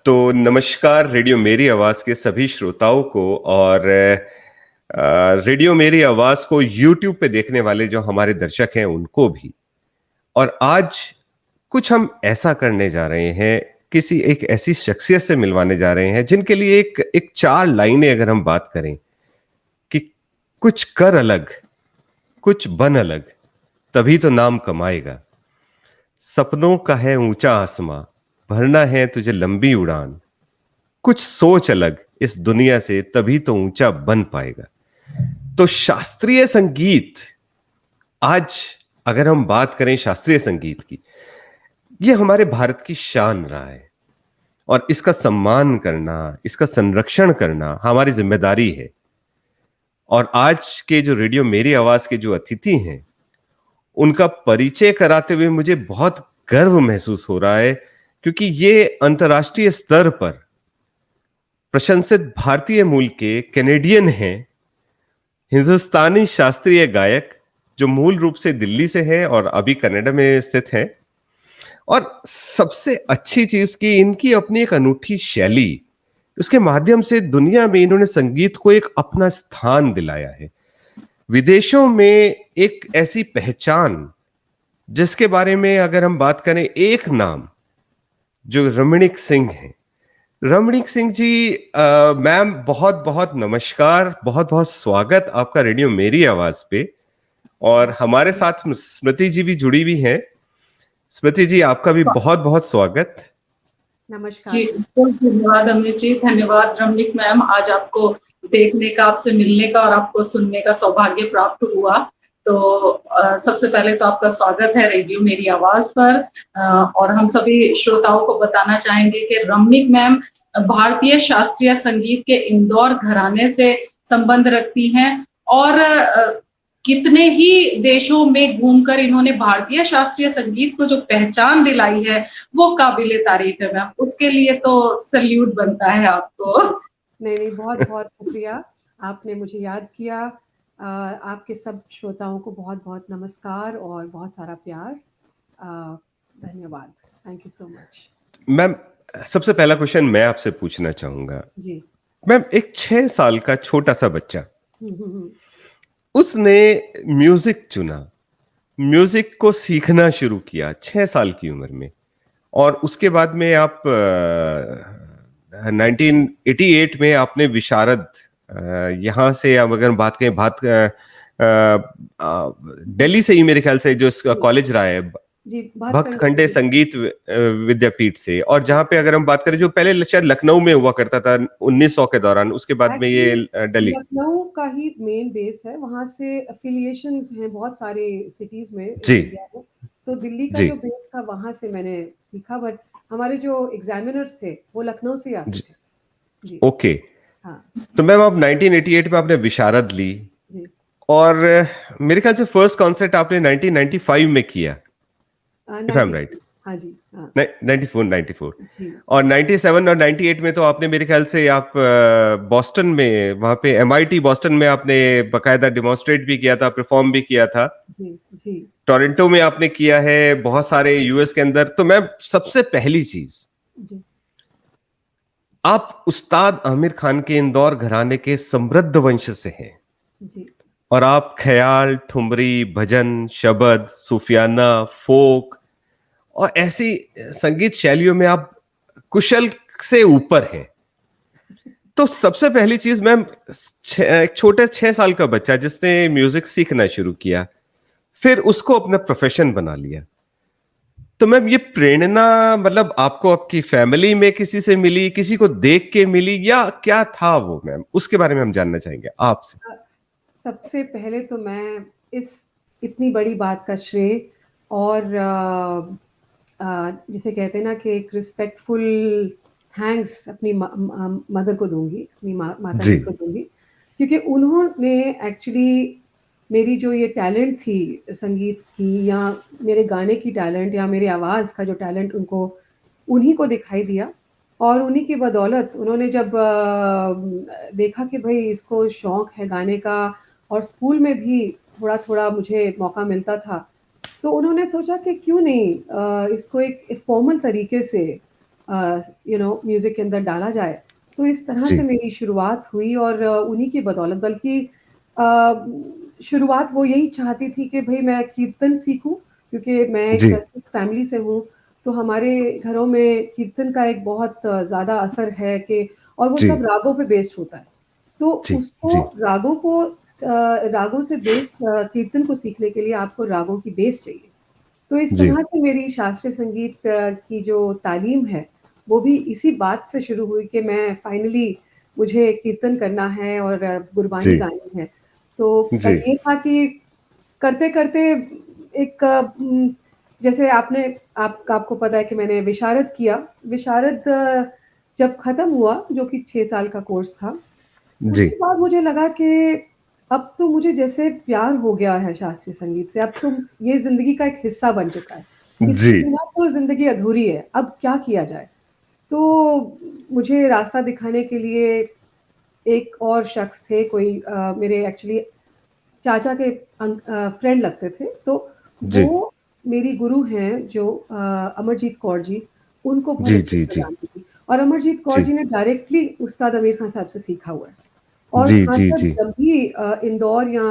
तो नमस्कार रेडियो मेरी आवाज़ के सभी श्रोताओं को और रेडियो मेरी आवाज़ को यूट्यूब पे देखने वाले जो हमारे दर्शक हैं उनको भी। और आज कुछ हम ऐसा करने जा रहे हैं, किसी एक ऐसी शख्सियत से मिलवाने जा रहे हैं जिनके लिए एक 4 लाइनें अगर हम बात करें कि कुछ कर अलग, कुछ बन अलग, तभी तो नाम कमाएगा। सपनों का है ऊंचा आसमां, भरना है तुझे लंबी उड़ान। कुछ सोच अलग इस दुनिया से, तभी तो ऊंचा बन पाएगा। तो शास्त्रीय संगीत, आज अगर हम बात करें शास्त्रीय संगीत की, ये हमारे भारत की शान रहा है और इसका सम्मान करना, इसका संरक्षण करना हमारी जिम्मेदारी है। और आज के जो रेडियो मेरी आवाज के जो अतिथि हैं, उनका परिचय कराते हुए मुझे बहुत गर्व महसूस हो रहा है, क्योंकि ये अंतर्राष्ट्रीय स्तर पर प्रशंसित भारतीय मूल के कैनेडियन हैं, हिंदुस्तानी शास्त्रीय गायक जो मूल रूप से दिल्ली से हैं और अभी कनाडा में स्थित हैं। और सबसे अच्छी चीज की इनकी अपनी एक अनूठी शैली, उसके माध्यम से दुनिया में इन्होंने संगीत को एक अपना स्थान दिलाया है। विदेशों में एक ऐसी पहचान जिसके बारे में अगर हम बात करें, एक नाम जो रमणीक सिंह है। रमणीक सिंह जी, मैम बहुत बहुत नमस्कार, बहुत बहुत स्वागत आपका रेडियो मेरी आवाज पे। और हमारे साथ स्मृति जी भी जुड़ी हुई हैं। स्मृति जी, आपका भी बहुत बहुत स्वागत। नमस्कार जी, बहुत धन्यवाद अमित जी, धन्यवाद रमणीक मैम। आज आपको देखने का, आपसे मिलने का और आपको सुनने का सौभाग्य प्राप्त हुआ। तो सबसे पहले तो आपका स्वागत है रेडियो मेरी आवाज पर। और हम सभी श्रोताओं को बताना चाहेंगे कि रमणीक मैम भारतीय शास्त्रीय संगीत के इंदौर घराने से संबंध रखती हैं और कितने ही देशों में घूमकर इन्होंने भारतीय शास्त्रीय संगीत को जो पहचान दिलाई है वो काबिले तारीफ है मैम। उसके लिए तो सल्यूट बनता है आपको। नहीं, बहुत बहुत शुक्रिया, आपने मुझे याद किया। आपके सब श्रोताओं को बहुत बहुत नमस्कार और बहुत सारा प्यार। धन्यवाद, thank you so much. Ma'am, सबसे पहला क्वेश्चन मैं आपसे पूछना चाहूंगा जी मैम। एक 6 साल का छोटा सा बच्चा, उसने म्यूजिक चुना, म्यूजिक को सीखना शुरू किया 6 साल की उम्र में, और उसके बाद में आप 1988 में आपने विशारद, यहाँ से अब अगर बात करें, दिल्ली से ही मेरे ख्याल से जो कॉलेज रहा है, भक्त खंडे संगीत विद्यापीठ से, और जहां पे अगर हम बात करें जो पहले शायद लखनऊ में हुआ करता था 1900 के दौरान, उसके बाद में ये दिल्ली, लखनऊ का ही मेन बेस है, वहां से एफिलिएशंस हैं बहुत सारे सिटीज में जी। इंडिया में। तो दिल्ली का जो बेस था वहां से मैंने सीखा, बट हमारे जो एग्जामिनर्स थे वो लखनऊ से आते थे। जी। ओके। हाँ। तो मैम आप 1988 में आपने विशारद ली जी। और मेरे ख्याल से फर्स्ट कॉन्सर्ट आपने 1995 में किया, if I'm right। हाँ जी, हाँ। 94 और 97 और 98 में तो आपने मेरे ख्याल से आप बॉस्टन में, वहां पे MIT बॉस्टन में आपने बकायदा डिमॉन्स्ट्रेट भी किया था, परफॉर्म भी किया था जी। टोरंटो में आपने किया है, बहुत सारे यूएस के अंदर। तो मैं सबसे पहली चीज जी, आप उस्ताद आमिर खान के इंदौर घराने के समृद्ध वंश से हैं जी। और आप ख्याल, ठुमरी, भजन, शबद, सूफियाना, फोक और ऐसी संगीत शैलियों में आप कुशल से ऊपर हैं। तो सबसे पहली चीज मैम, एक छोटे 6 साल का बच्चा जिसने म्यूजिक सीखना शुरू किया, फिर उसको अपना प्रोफेशन बना लिया, तो मैम ये प्रेरणा मतलब आपको आपकी फैमिली में किसी से मिली, किसी को देख के मिली, या क्या था वो मैम? उसके बारे में हम जानना चाहेंगे आपसे। सबसे पहले तो मैं इस इतनी बड़ी बात का श्रेय और जिसे कहते हैं ना कि एक रिस्पेक्टफुल थैंक्स अपनी मदर को दूंगी, अपनी माता जी को दूंगी, क्योंकि उन्होंने एक्चुअली मेरी जो ये टैलेंट थी संगीत की, या मेरे गाने की टैलेंट, या मेरी आवाज़ का जो टैलेंट उन्हीं को दिखाई दिया। और उन्हीं की बदौलत उन्होंने जब देखा कि भाई इसको शौक़ है गाने का, और स्कूल में भी थोड़ा थोड़ा मुझे मौका मिलता था, तो उन्होंने सोचा कि क्यों नहीं इसको एक फॉर्मल तरीके से म्यूजिक के अंदर डाला जाए। तो इस तरह जी से मेरी शुरुआत हुई और उन्हीं की बदौलत, बल्कि शुरुआत वो यही चाहती थी कि भई मैं कीर्तन सीखूँ, क्योंकि मैं एक जी सिख फैमिली से हूँ, तो हमारे घरों में कीर्तन का एक बहुत ज़्यादा असर है कि, और वो जी सब रागों पे बेस्ड होता है। तो जी उसको जी रागों से बेस्ड कीर्तन को सीखने के लिए आपको रागों की बेस चाहिए। तो इस जी तरह से मेरी शास्त्रीय संगीत की जो तालीम है, वो भी इसी बात से शुरू हुई कि मैं फाइनली मुझे कीर्तन करना है और गुरबानी जी गानी है। तो जी ये था कि करते-करते एक जैसे आपको पता है कि मैंने विशारद किया। विशारद जब खत्म हुआ, जो कि 6 साल का कोर्स था, जी उसके बाद मुझे लगा कि अब तो मुझे जैसे प्यार हो गया है शास्त्रीय संगीत से, अब तो ये ज़िंदगी का एक हिस्सा बन चुका है। इसके जी बिना तो ज़िंदगी अधूरी है, अब क्या किया जाए? तो मुझे रास्ता दिखाने के लिए एक और शख्स थे, कोई मेरे एक्चुअली चाचा के फ्रेंड लगते थे, तो जी वो मेरी गुरु हैं जो अमरजीत कौर जी, उनको बहुत जी अच्छे जी से जी जानती थी, और अमरजीत कौर जी जी ने डायरेक्टली उस्ताद आमिर खान साहब से सीखा हुआ है। और जी जी ख़ासकर जी जब भी इंदौर या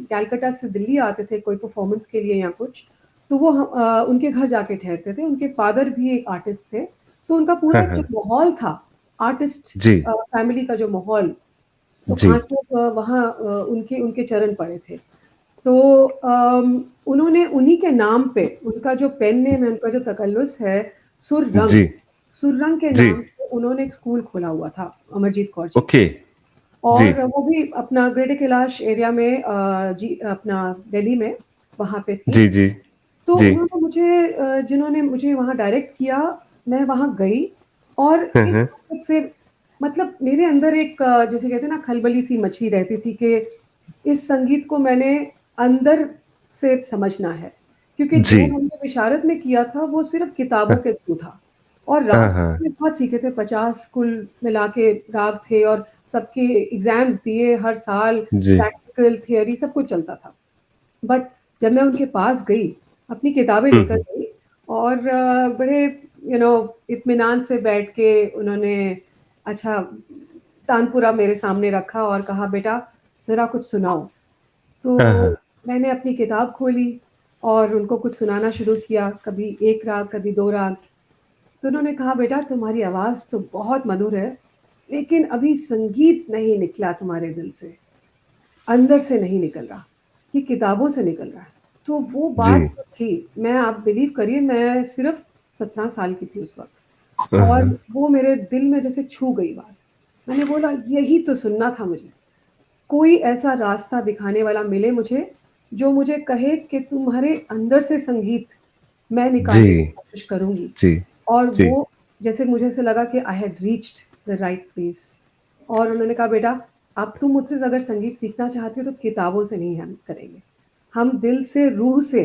कैलकाटा से दिल्ली आते थे कोई परफ़ॉर्मेंस के लिए या कुछ, तो वो उनके घर जाके ठहरते थे। उनके फ़ादर भी एक आर्टिस्ट थे, तो उनका पूरा हाँ एक जो हाँ माहौल था, आर्टिस्ट जी फ़ैमिली का जो माहौल, तो जी खास लोग वहाँ उनके उनके चरण पड़े थे। तो उन्होंने उन्हीं के नाम पे, उनका जो पेन नेम है, उनका जो तकल्लुस है, सुररंग, जी सुररंग के जी नाम से उन्होंने एक स्कूल खोला हुआ था, अमरजीत कौर जी ने। ओके जी और वो भी अपना ग्रेटर कैलाश एरिया में अपना दिल्ली में, वहाँ पे थी। जी जी तो जी उन्होंने जिन्होंने मुझे वहाँ डायरेक्ट किया, मैं वहाँ गई और हाँ इस हाँ वक़्त से मतलब मेरे अंदर एक जिसे कहते हैं ना खलबली सी मची रहती थी कि इस संगीत को मैंने अंदर से समझना है। क्योंकि जी जो हमने विशारद में किया था वो सिर्फ़ किताबों हाँ के थ्रू था, और हाँ राग हाँ मैंने बहुत सीखे थे, 50 कुल मिला के राग थे, और सबके एग्ज़ाम्स दिए हर साल, जी प्रैक्टिकल, थियरी सब कुछ चलता था। बट जब मैं उनके पास गई, अपनी किताबें लेकर हम्म गई, और बड़े इत्मीनान से बैठ के उन्होंने अच्छा तानपुरा मेरे सामने रखा और कहा, "बेटा, ज़रा कुछ सुनाओ।" हाँ तो हाँ मैंने अपनी किताब खोली और उनको कुछ सुनाना शुरू किया, कभी 1 राग, कभी 2 राग। तो उन्होंने कहा, "बेटा, तुम्हारी आवाज़ तो बहुत मधुर है, लेकिन अभी संगीत नहीं निकला तुम्हारे दिल से। अंदर से नहीं निकल रहा, ये किताबों से निकल रहा है।" तो वो जी बात जो थी, मैं आप बिलीव करिए मैं सिर्फ़ 17 साल की थी उस वक़्त, हाँ और हाँ वो मेरे दिल में जैसे छू गई बात। मैंने बोला यही तो सुनना था मुझे, कोई ऐसा रास्ता दिखाने वाला मिले मुझे, जो मुझे कहे कि तुम्हारे अंदर से संगीत मैं जी निकालने की कोशिश करूँगी। जी और जी वो जैसे मुझे ऐसे लगा कि I had reached the right place, और उन्होंने कहा, "बेटा, अब तुम मुझसे अगर संगीत सीखना चाहती हो तो किताबों से नहीं हम करेंगे। हम दिल से, रूह से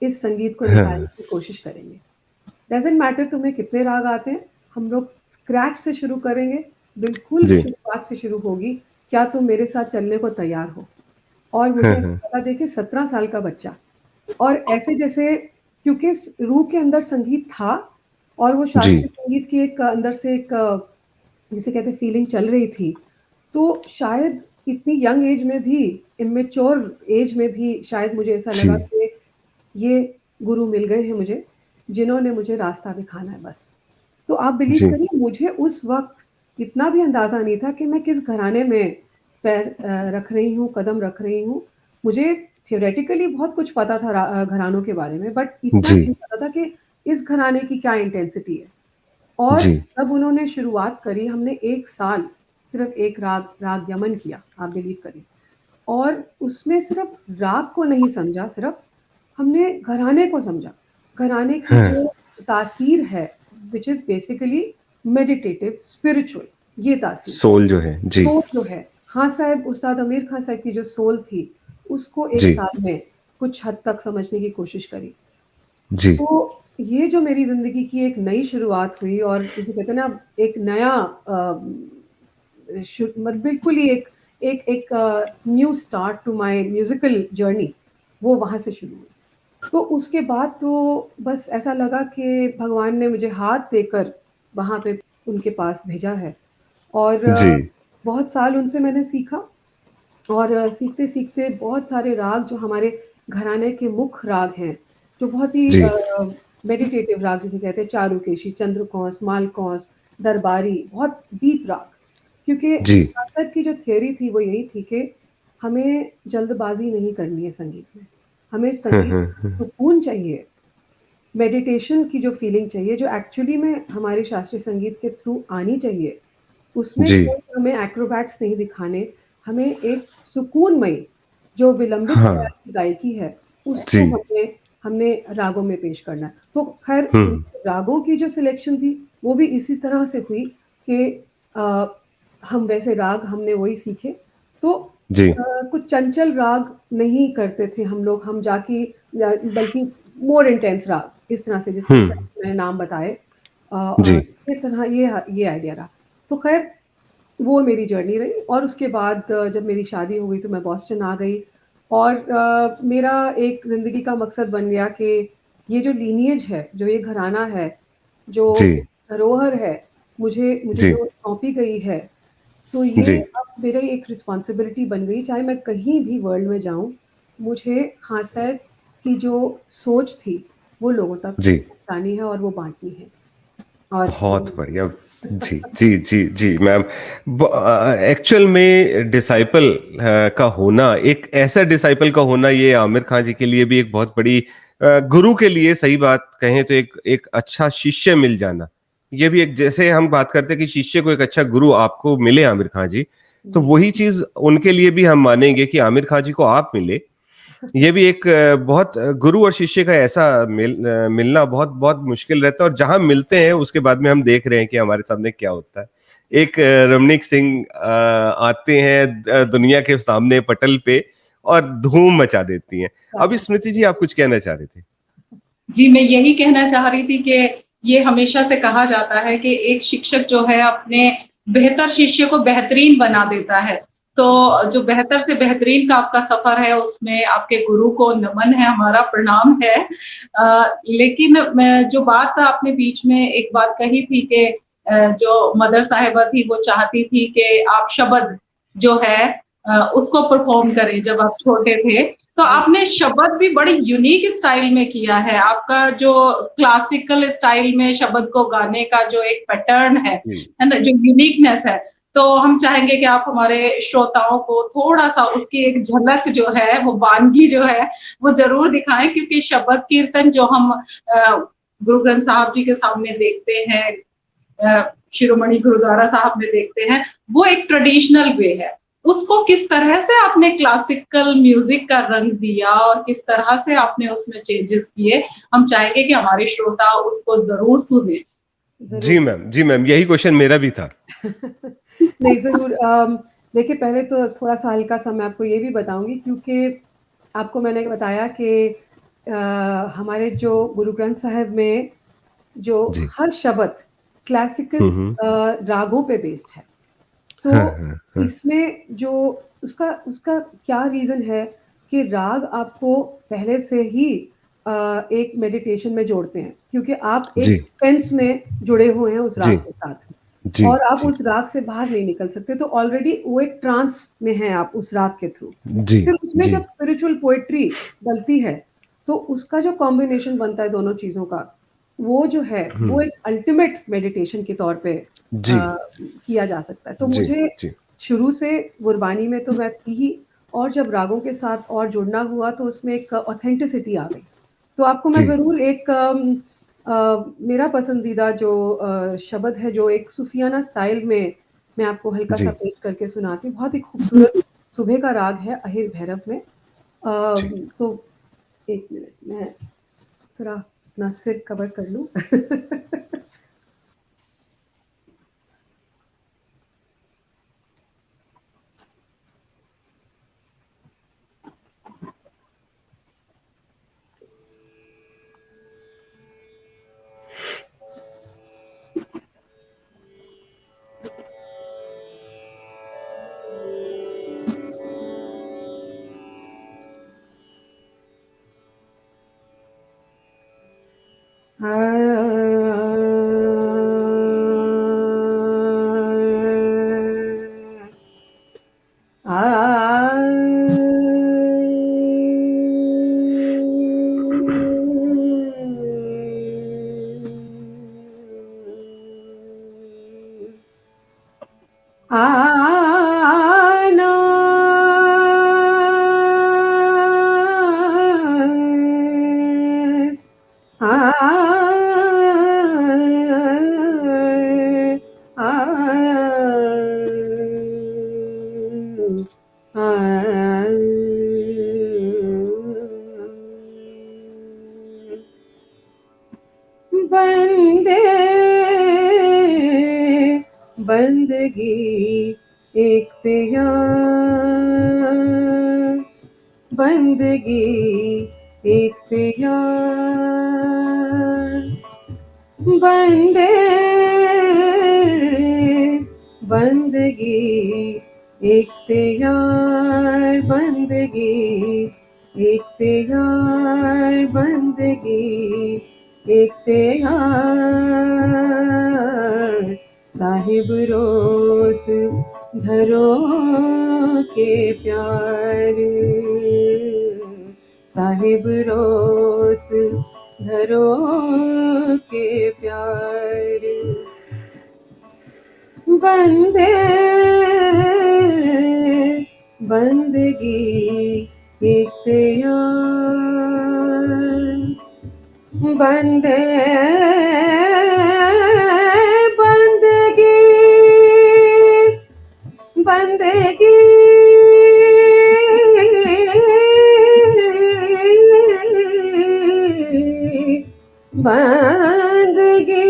इस संगीत को निकालने हाँ की कोशिश करेंगे। डज़न्ट मैटर तुम्हें कितने राग आते हैं, हम लोग स्क्रैच से शुरू करेंगे, बिल्कुल जी शुरुआत से शुरू होगी। क्या तुम मेरे साथ चलने को तैयार हो?" और मुझे हाँ ऐसा हाँ लगा, देखिए 17 साल का बच्चा, और ऐसे जैसे, क्योंकि स रूह के अंदर संगीत था, और वो जी शास्त्रीय संगीत की एक अंदर से एक जिसे कहते हैं फीलिंग चल रही थी। तो शायद इतनी यंग एज में भी, इमैच्योर एज में भी शायद मुझे ऐसा लगा जी कि ये गुरु मिल गए हैं मुझे, जिन्होंने मुझे रास्ता दिखाना है बस। तो आप बिलीव जी करिए मुझे उस वक़्त इतना भी अंदाज़ा नहीं था कि मैं किस घराने में पैर रख रही हूँ, कदम रख रही हूँ। मुझे थियोरेटिकली बहुत कुछ पता था घरानों के बारे में, बट इतना जी नहीं पता था कि इस घराने की क्या इंटेंसिटी है। और जी जब उन्होंने शुरुआत करी, हमने 1 साल सिर्फ़ एक राग राग यमन किया, आप बिलीव करिए। और उसमें सिर्फ़ राग को नहीं समझा सिर्फ़, हमने घराने को समझा। घराने की हाँ जो तासीर है, which is basically meditative, spiritual, ये तासीर। सोल जो है जी सोल जो है, हाँ साहब, उस्ताद आमिर खान साहब की जो सोल थी, उसको 1 जी साल में कुछ हद तक समझने की कोशिश करी। जी तो ये जो मेरी ज़िंदगी की एक नई शुरुआत हुई, और जिसे कहते हैं ना एक नया बिल्कुल ही एक एक एक new start to my musical journey, वो वहाँ से शुरू हुई। तो उसके बाद तो बस ऐसा लगा कि भगवान ने मुझे हाथ देकर वहाँ पे उनके पास भेजा है और जी। बहुत साल उनसे मैंने सीखा और सीखते-सीखते बहुत सारे राग जो हमारे घराने के मुख्य राग हैं, जो बहुत ही जी। मेडिटेटिव राग जिसे कहते हैं चारुकेशी, चंद्रकौंस, मालकौंस, दरबारी, बहुत डीप राग। क्योंकि जी। ज़्यादातर की जो थ्योरी थी वो यही थी कि हमें जल्दबाज़ी नहीं करनी है संगीत में। हमें हुँ, संगीत हुँ, हुँ। सुकून चाहिए, मेडिटेशन की जो फीलिंग चाहिए, जो एक्चुअली में हमारे शास्त्रीय संगीत के थ्रू आनी चाहिए, उसमें जी। कोई हमें एक्रोबैट्स नहीं दिखाने, हमें एक सुकूनमयी जो विलंबित हाँ। लय की गायकी है, उसको जी। हमने रागों में पेश करना है। तो ख़ैर उन हुँ। रागों की जो सिलेक्शन थी, वो भी इसी तरह से हुई कि अ, हम वैसे राग हमने वही सीखे। तो जी। कुछ चंचल राग नहीं करते थे हम लोग, हम जाके बल्कि मोर इंटेंस राग, इस तरह से जिस हुँ। तरह से मैंने नाम बताए जी। ये तरह ये आइडिया रहा। तो ख़ैर वो मेरी जर्नी रही और उसके बाद जब मेरी शादी हो गई तो मैं बॉस्टन आ गई और मेरा एक ज़िंदगी का मकसद बन गया कि ये जो लीनिएज है, जो ये घराना है, जो जी। धरोहर है, मुझे जी। जो सौंपी गई है, तो जी। ये अब मेरी एक रिस्पॉन्सिबिलिटी बन गई, चाहे मैं कहीं भी वर्ल्ड में जाऊँ, मुझे खान साहब की जो सोच थी, वो लोगों तक जी। पहुँचानी है और वो बाँटनी है। और बहुत बढ़िया। जी, जी, जी, जी, मैम। एक्चुअल में डिसाइपल का होना, एक ऐसा डिसाइपल का होना, ये आमिर खान जी के लिए भी एक बहुत बड़ी गुरु के लिए सही बात कहें तो एक एक अच्छा शिष्य मिल जाना, ये भी एक, जैसे हम बात करते हैं कि शिष्य को एक अच्छा गुरु आपको मिले आमिर खान जी, तो जी, वही चीज़ उनके लिए भी हम मानेंगे कि आमिर खान जी को आप मिले। ये भी एक बहुत गुरु और शिष्य का ऐसा मिलना बहुत बहुत मुश्किल रहता है, और जहां मिलते हैं उसके बाद में हम देख रहे हैं कि हमारे सामने क्या होता है। एक रमणीक सिंह आते हैं दुनिया के सामने पटल पे और धूम मचा देती हैं। अभी स्मृति जी आप कुछ कहना चाह रहे थे? जी, मैं यही कहना चाह रही थी कि ये हमेशा से कहा जाता है कि एक शिक्षक जो है अपने बेहतर शिष्य को बेहतरीन बना देता है। तो जो बेहतर से बेहतरीन का आपका सफ़र है उसमें आपके गुरु को नमन है, हमारा प्रणाम है। लेकिन मैं जो बात आपने बीच में एक बात कही थी कि जो मदर साहिबा थी वो चाहती थी कि आप शबद जो है उसको परफ़ॉर्म करें जब आप छोटे थे। तो जी, आपने शबद भी बड़ी यूनिक स्टाइल में किया है। आपका जो क्लासिकल स्टाइल में शबद को गाने का जो एक पैटर्न जी। है ना? जो यूनिकनेस है, तो हम चाहेंगे कि आप हमारे श्रोताओं को थोड़ा-सा उसकी एक झलक जो है, वो वानगी जो है, वो ज़रूर दिखाएँ क्योंकि शबद कीर्तन जो हम गुरु ग्रंथ साहब जी के सामने देखते हैं शिरोमणि गुरुद्वारा साहब में देखते हैं, वो एक ट्रेडिशनल वे है। उसको किस तरह से आपने क्लासिकल म्यूज़िक का रंग दिया और किस तरह से आपने उसमें चेंजेस किए, हम चाहेंगे कि हमारे श्रोता उसको ज़रूर सुनें। ज़रूर। जी मैम, यही क्वेश्चन मेरा भी था। नहीं, ज़रूर देखिए पहले तो थोड़ा-सा हल्का-सा मैं आपको ये भी बताऊँगी क्योंकि आपको मैंने बताया कि अ, हमारे जो गुरु ग्रंथ साहिब में जो जी। हर शब्द क्लासिकल हुँ, हुँ। रागों पे बेस्ड है। सो हाँ, हाँ, हाँ। इसमें जो उसका उसका क्या रीज़न है कि राग आपको पहले से ही एक मेडिटेशन में जोड़ते हैं क्योंकि आप जी, एक सेंस में जुड़े हुए हैं उस जी, राग के साथ जी, और आप जी, उस राग से बाहर नहीं निकल सकते, तो ऑलरेडी वो एक ट्रांस में हैं आप उस राग के थ्रू। जी, फिर उसमें जी, जब स्पिरिचुअल पोएट्री डलती है, तो उसका जो कॉम्बिनेशन बनता है दोनों चीज़ों का, वो जो है, हुँ, वो एक अल्टीमेट मेडिटेशन के तौर पे जी, किया जा सकता है। तो जी, मुझे जी, शुरू से गुरबानी में तो मैं थी ही और जब रागों के साथ और जुड़ना हुआ तो उसमें एक ऑथेंटिसिटी आ गई। तो आपको मैं जी, ज़रूर एक मेरा पसंदीदा जो शब्द है जो एक सूफियाना स्टाइल में मैं आपको हल्का-सा जी, पेश करके सुनाती हूँ। बहुत ही खूबसूरत सुबह का राग है अहिर भैरव में। जी। तो 1 मिनट मैं थोड़ा अपना सिर कवर कर लूँ। आना बंदे बंदगी एक प्यार, बंदगी एक प्यार, बंदे बंदगी एक प्यार, बंदगी एक प्यार, बंदगी एक प्यार, साहिब रोस धरो के प्यार, साहिब रोस धरो के प्यार, बंदे बंदगी एक प्यार, बंदे बंदगी बंदगी बंदगी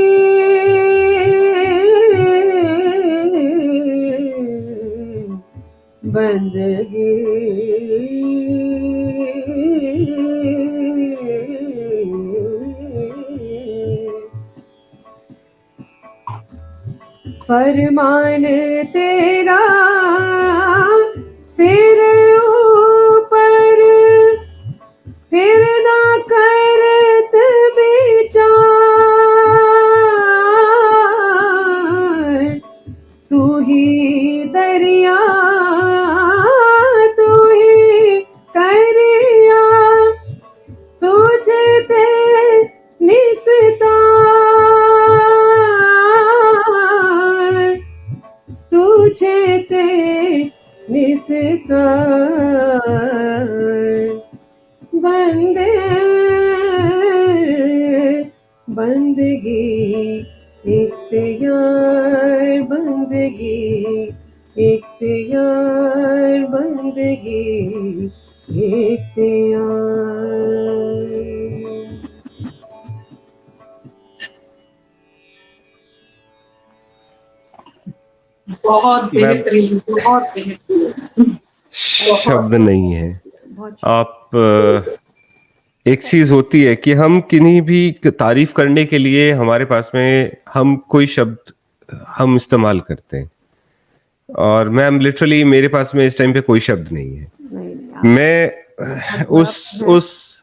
बंदगी फरमान तेरा सिर ऊपर, फिर ना करत विचार, तू ही दरिया तू ही करिया, तुझे ते निस्तार, तुझे ते निस्तार, बंदे बंदगी एक प्यार, बंदगी एक प्यार, बंदगी एक प्यार। बहुत बेहतरीन, बहुत बेहतरीन, शब्द नहीं है। आप एक चीज होती है कि हम किन्हीं भी तारीफ करने के लिए हमारे पास में हम कोई शब्द हम इस्तेमाल करते हैं, और मैम लिटरली मेरे पास में इस टाइम पे कोई शब्द नहीं है। मैं उस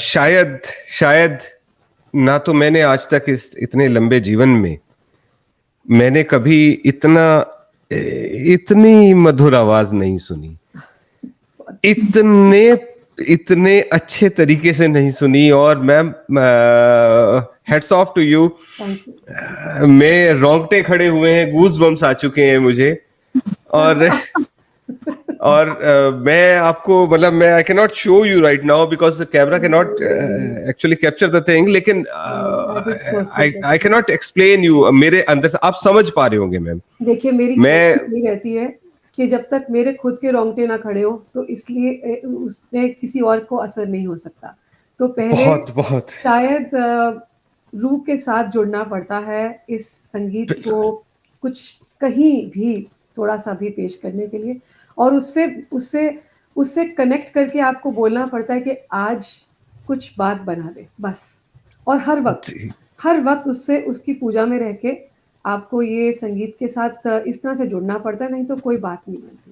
शायद ना तो मैंने आज तक इस इतने लंबे जीवन में मैंने कभी इतनी मधुर आवाज नहीं सुनी, इतने अच्छे तरीके से नहीं सुनी। और ma'am hats off to you, मैं रोंगटे खड़े हुए हैं, गूज बम्स आ चुके हैं मुझे। और मैं आपको मतलब मैं I can not show you right now because the camera can not actually capture the thing, लेकिन I can not explain you. मेरे अंदर से आप समझ पा रहे होंगे मैम। देखिए मेरी कोशिश रहती है कि जब तक मेरे खुद के रोंगटे ना खड़े हो तो इसलिए उसमें किसी और को असर नहीं हो सकता। तो पहले बहुत शायद रूह के साथ जुड़ना पड़ता है इस संगीत को कुछ कहीं भी थोड़ा सा भी पेश करने के लिए, और उससे कनेक्ट करके आपको बोलना पड़ता है कि आज कुछ बात बना दे बस। और हर वक्त उसकी पूजा में रह के आपको ये संगीत के साथ इस तरह से जुड़ना पड़ता है, नहीं तो कोई बात नहीं बनती।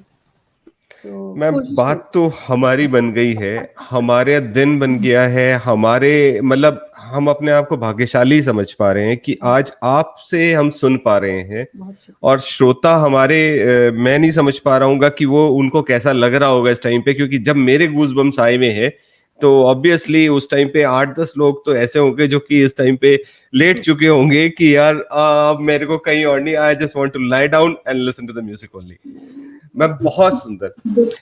तो मैम बात तो हमारी बन गई है, हमारे दिन बन गया है, हमारे मतलब हम अपने आप को भाग्यशाली समझ पा रहे हैं कि आज आपसे हम सुन पा रहे हैं। और श्रोता हमारे मैं नहीं समझ पा रहा हूँ कि वो उनको कैसा लग रहा होगा इस टाइम पे, क्योंकि जब मेरे गूज़बम्स आए हुए हैं तो ऑब्वियसली उस टाइम पे 8-10 लोग तो ऐसे होंगे जो कि इस टाइम पे लेट चुके होंगे कि यार अब मेरे को कहीं और नहीं, I just want to lie down and listen to the music only. Ma'am बहुत सुंदर।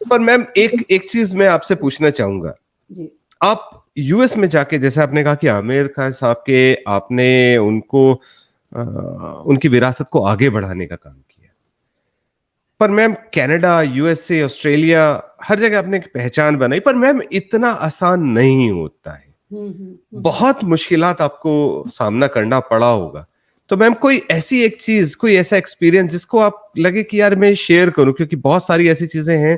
पर मैम एक चीज मैं आपसे पूछना चाहूंगा, आप यूएस में जाके, जैसे आपने कहा कि आमिर खान साहब के आपने उनको उनकी विरासत को आगे बढ़ाने का काम किया, पर मैम कनाडा, यूएसए, ऑस्ट्रेलिया, हर जगह आपने एक पहचान बनाई, पर मैम इतना आसान नहीं होता है, बहुत मुश्किलात आपको सामना करना पड़ा होगा। तो मैम कोई ऐसी एक चीज, कोई ऐसा एक्सपीरियंस जिसको आप लगे कि यार मैं शेयर करूं, क्योंकि बहुत सारी ऐसी चीजें हैं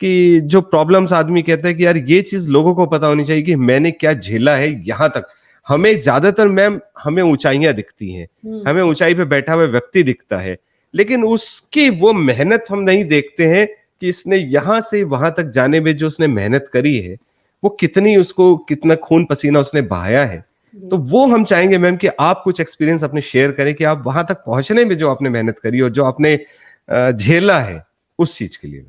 कि जो प्रॉब्लम्स आदमी कहता है कि यार ये चीज लोगों को पता होनी चाहिए कि मैंने क्या झेला है यहां तक। हमें ज्यादातर मैम हमें ऊंचाइयां दिखती हैं, हमें ऊंचाई पे बैठा हुआ व्यक्ति दिखता है, लेकिन उसकी वो मेहनत हम नहीं देखते हैं कि इसने यहां से वहां तक जाने में जो उसने मेहनत करी है, वो कितनी, उसको कितना खून पसीना उसने बहाया है। तो वो हम चाहेंगे मैम कि आप कुछ एक्सपीरियंस अपने शेयर करें कि आप वहां तक पहुंचने में जो आपने मेहनत करी और जो आपने झेला है उस चीज के लिए।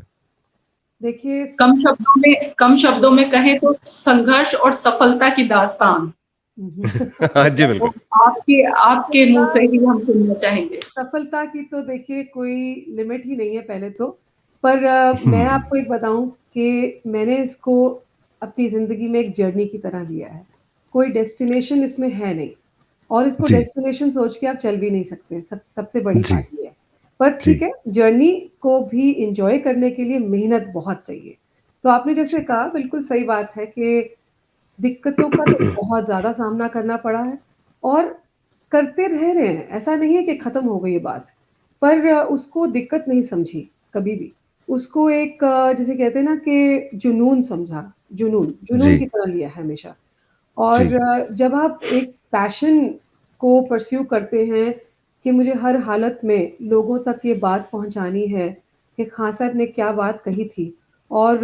देखिए, कम शब्दों में कहें तो संघर्ष और सफलता की दास्तान। जी बिल्कुल। आपके मुंह से ही हम सुनना चाहेंगे। सफलता की तो देखिए कोई लिमिट ही नहीं है पहले तो, पर मैं आपको एक बताऊं कि मैंने इसको अपनी जिंदगी में एक जर्नी की तरह लिया है। कोई डेस्टिनेशन इसमें है नहीं, और इसको डेस्टिनेशन सोच के आप चल भी नहीं सकते। सबसे बड़ी बात ये है। पर ठीक है, जर्नी को भी एंजॉय करने के लिए मेहनत बहुत चाहिए। तो आपने जैसे कहा, बिल्कुल सही बात है कि दिक्कतों का तो बहुत ज्यादा सामना करना पड़ा है, और करते रह रहे हैं। ऐसा नहीं है कि खत्म हो गई ये बात, पर उसको दिक्कत नहीं समझी कभी भी। उसको एक जैसे कहते हैं ना कि जुनून समझा, जुनून की तरह लिया है हमेशा। और जब आप एक पैशन को परस्यू करते हैं कि मुझे हर हालत में लोगों तक ये बात पहुंचानी है कि खान साहब ने क्या बात कही थी, और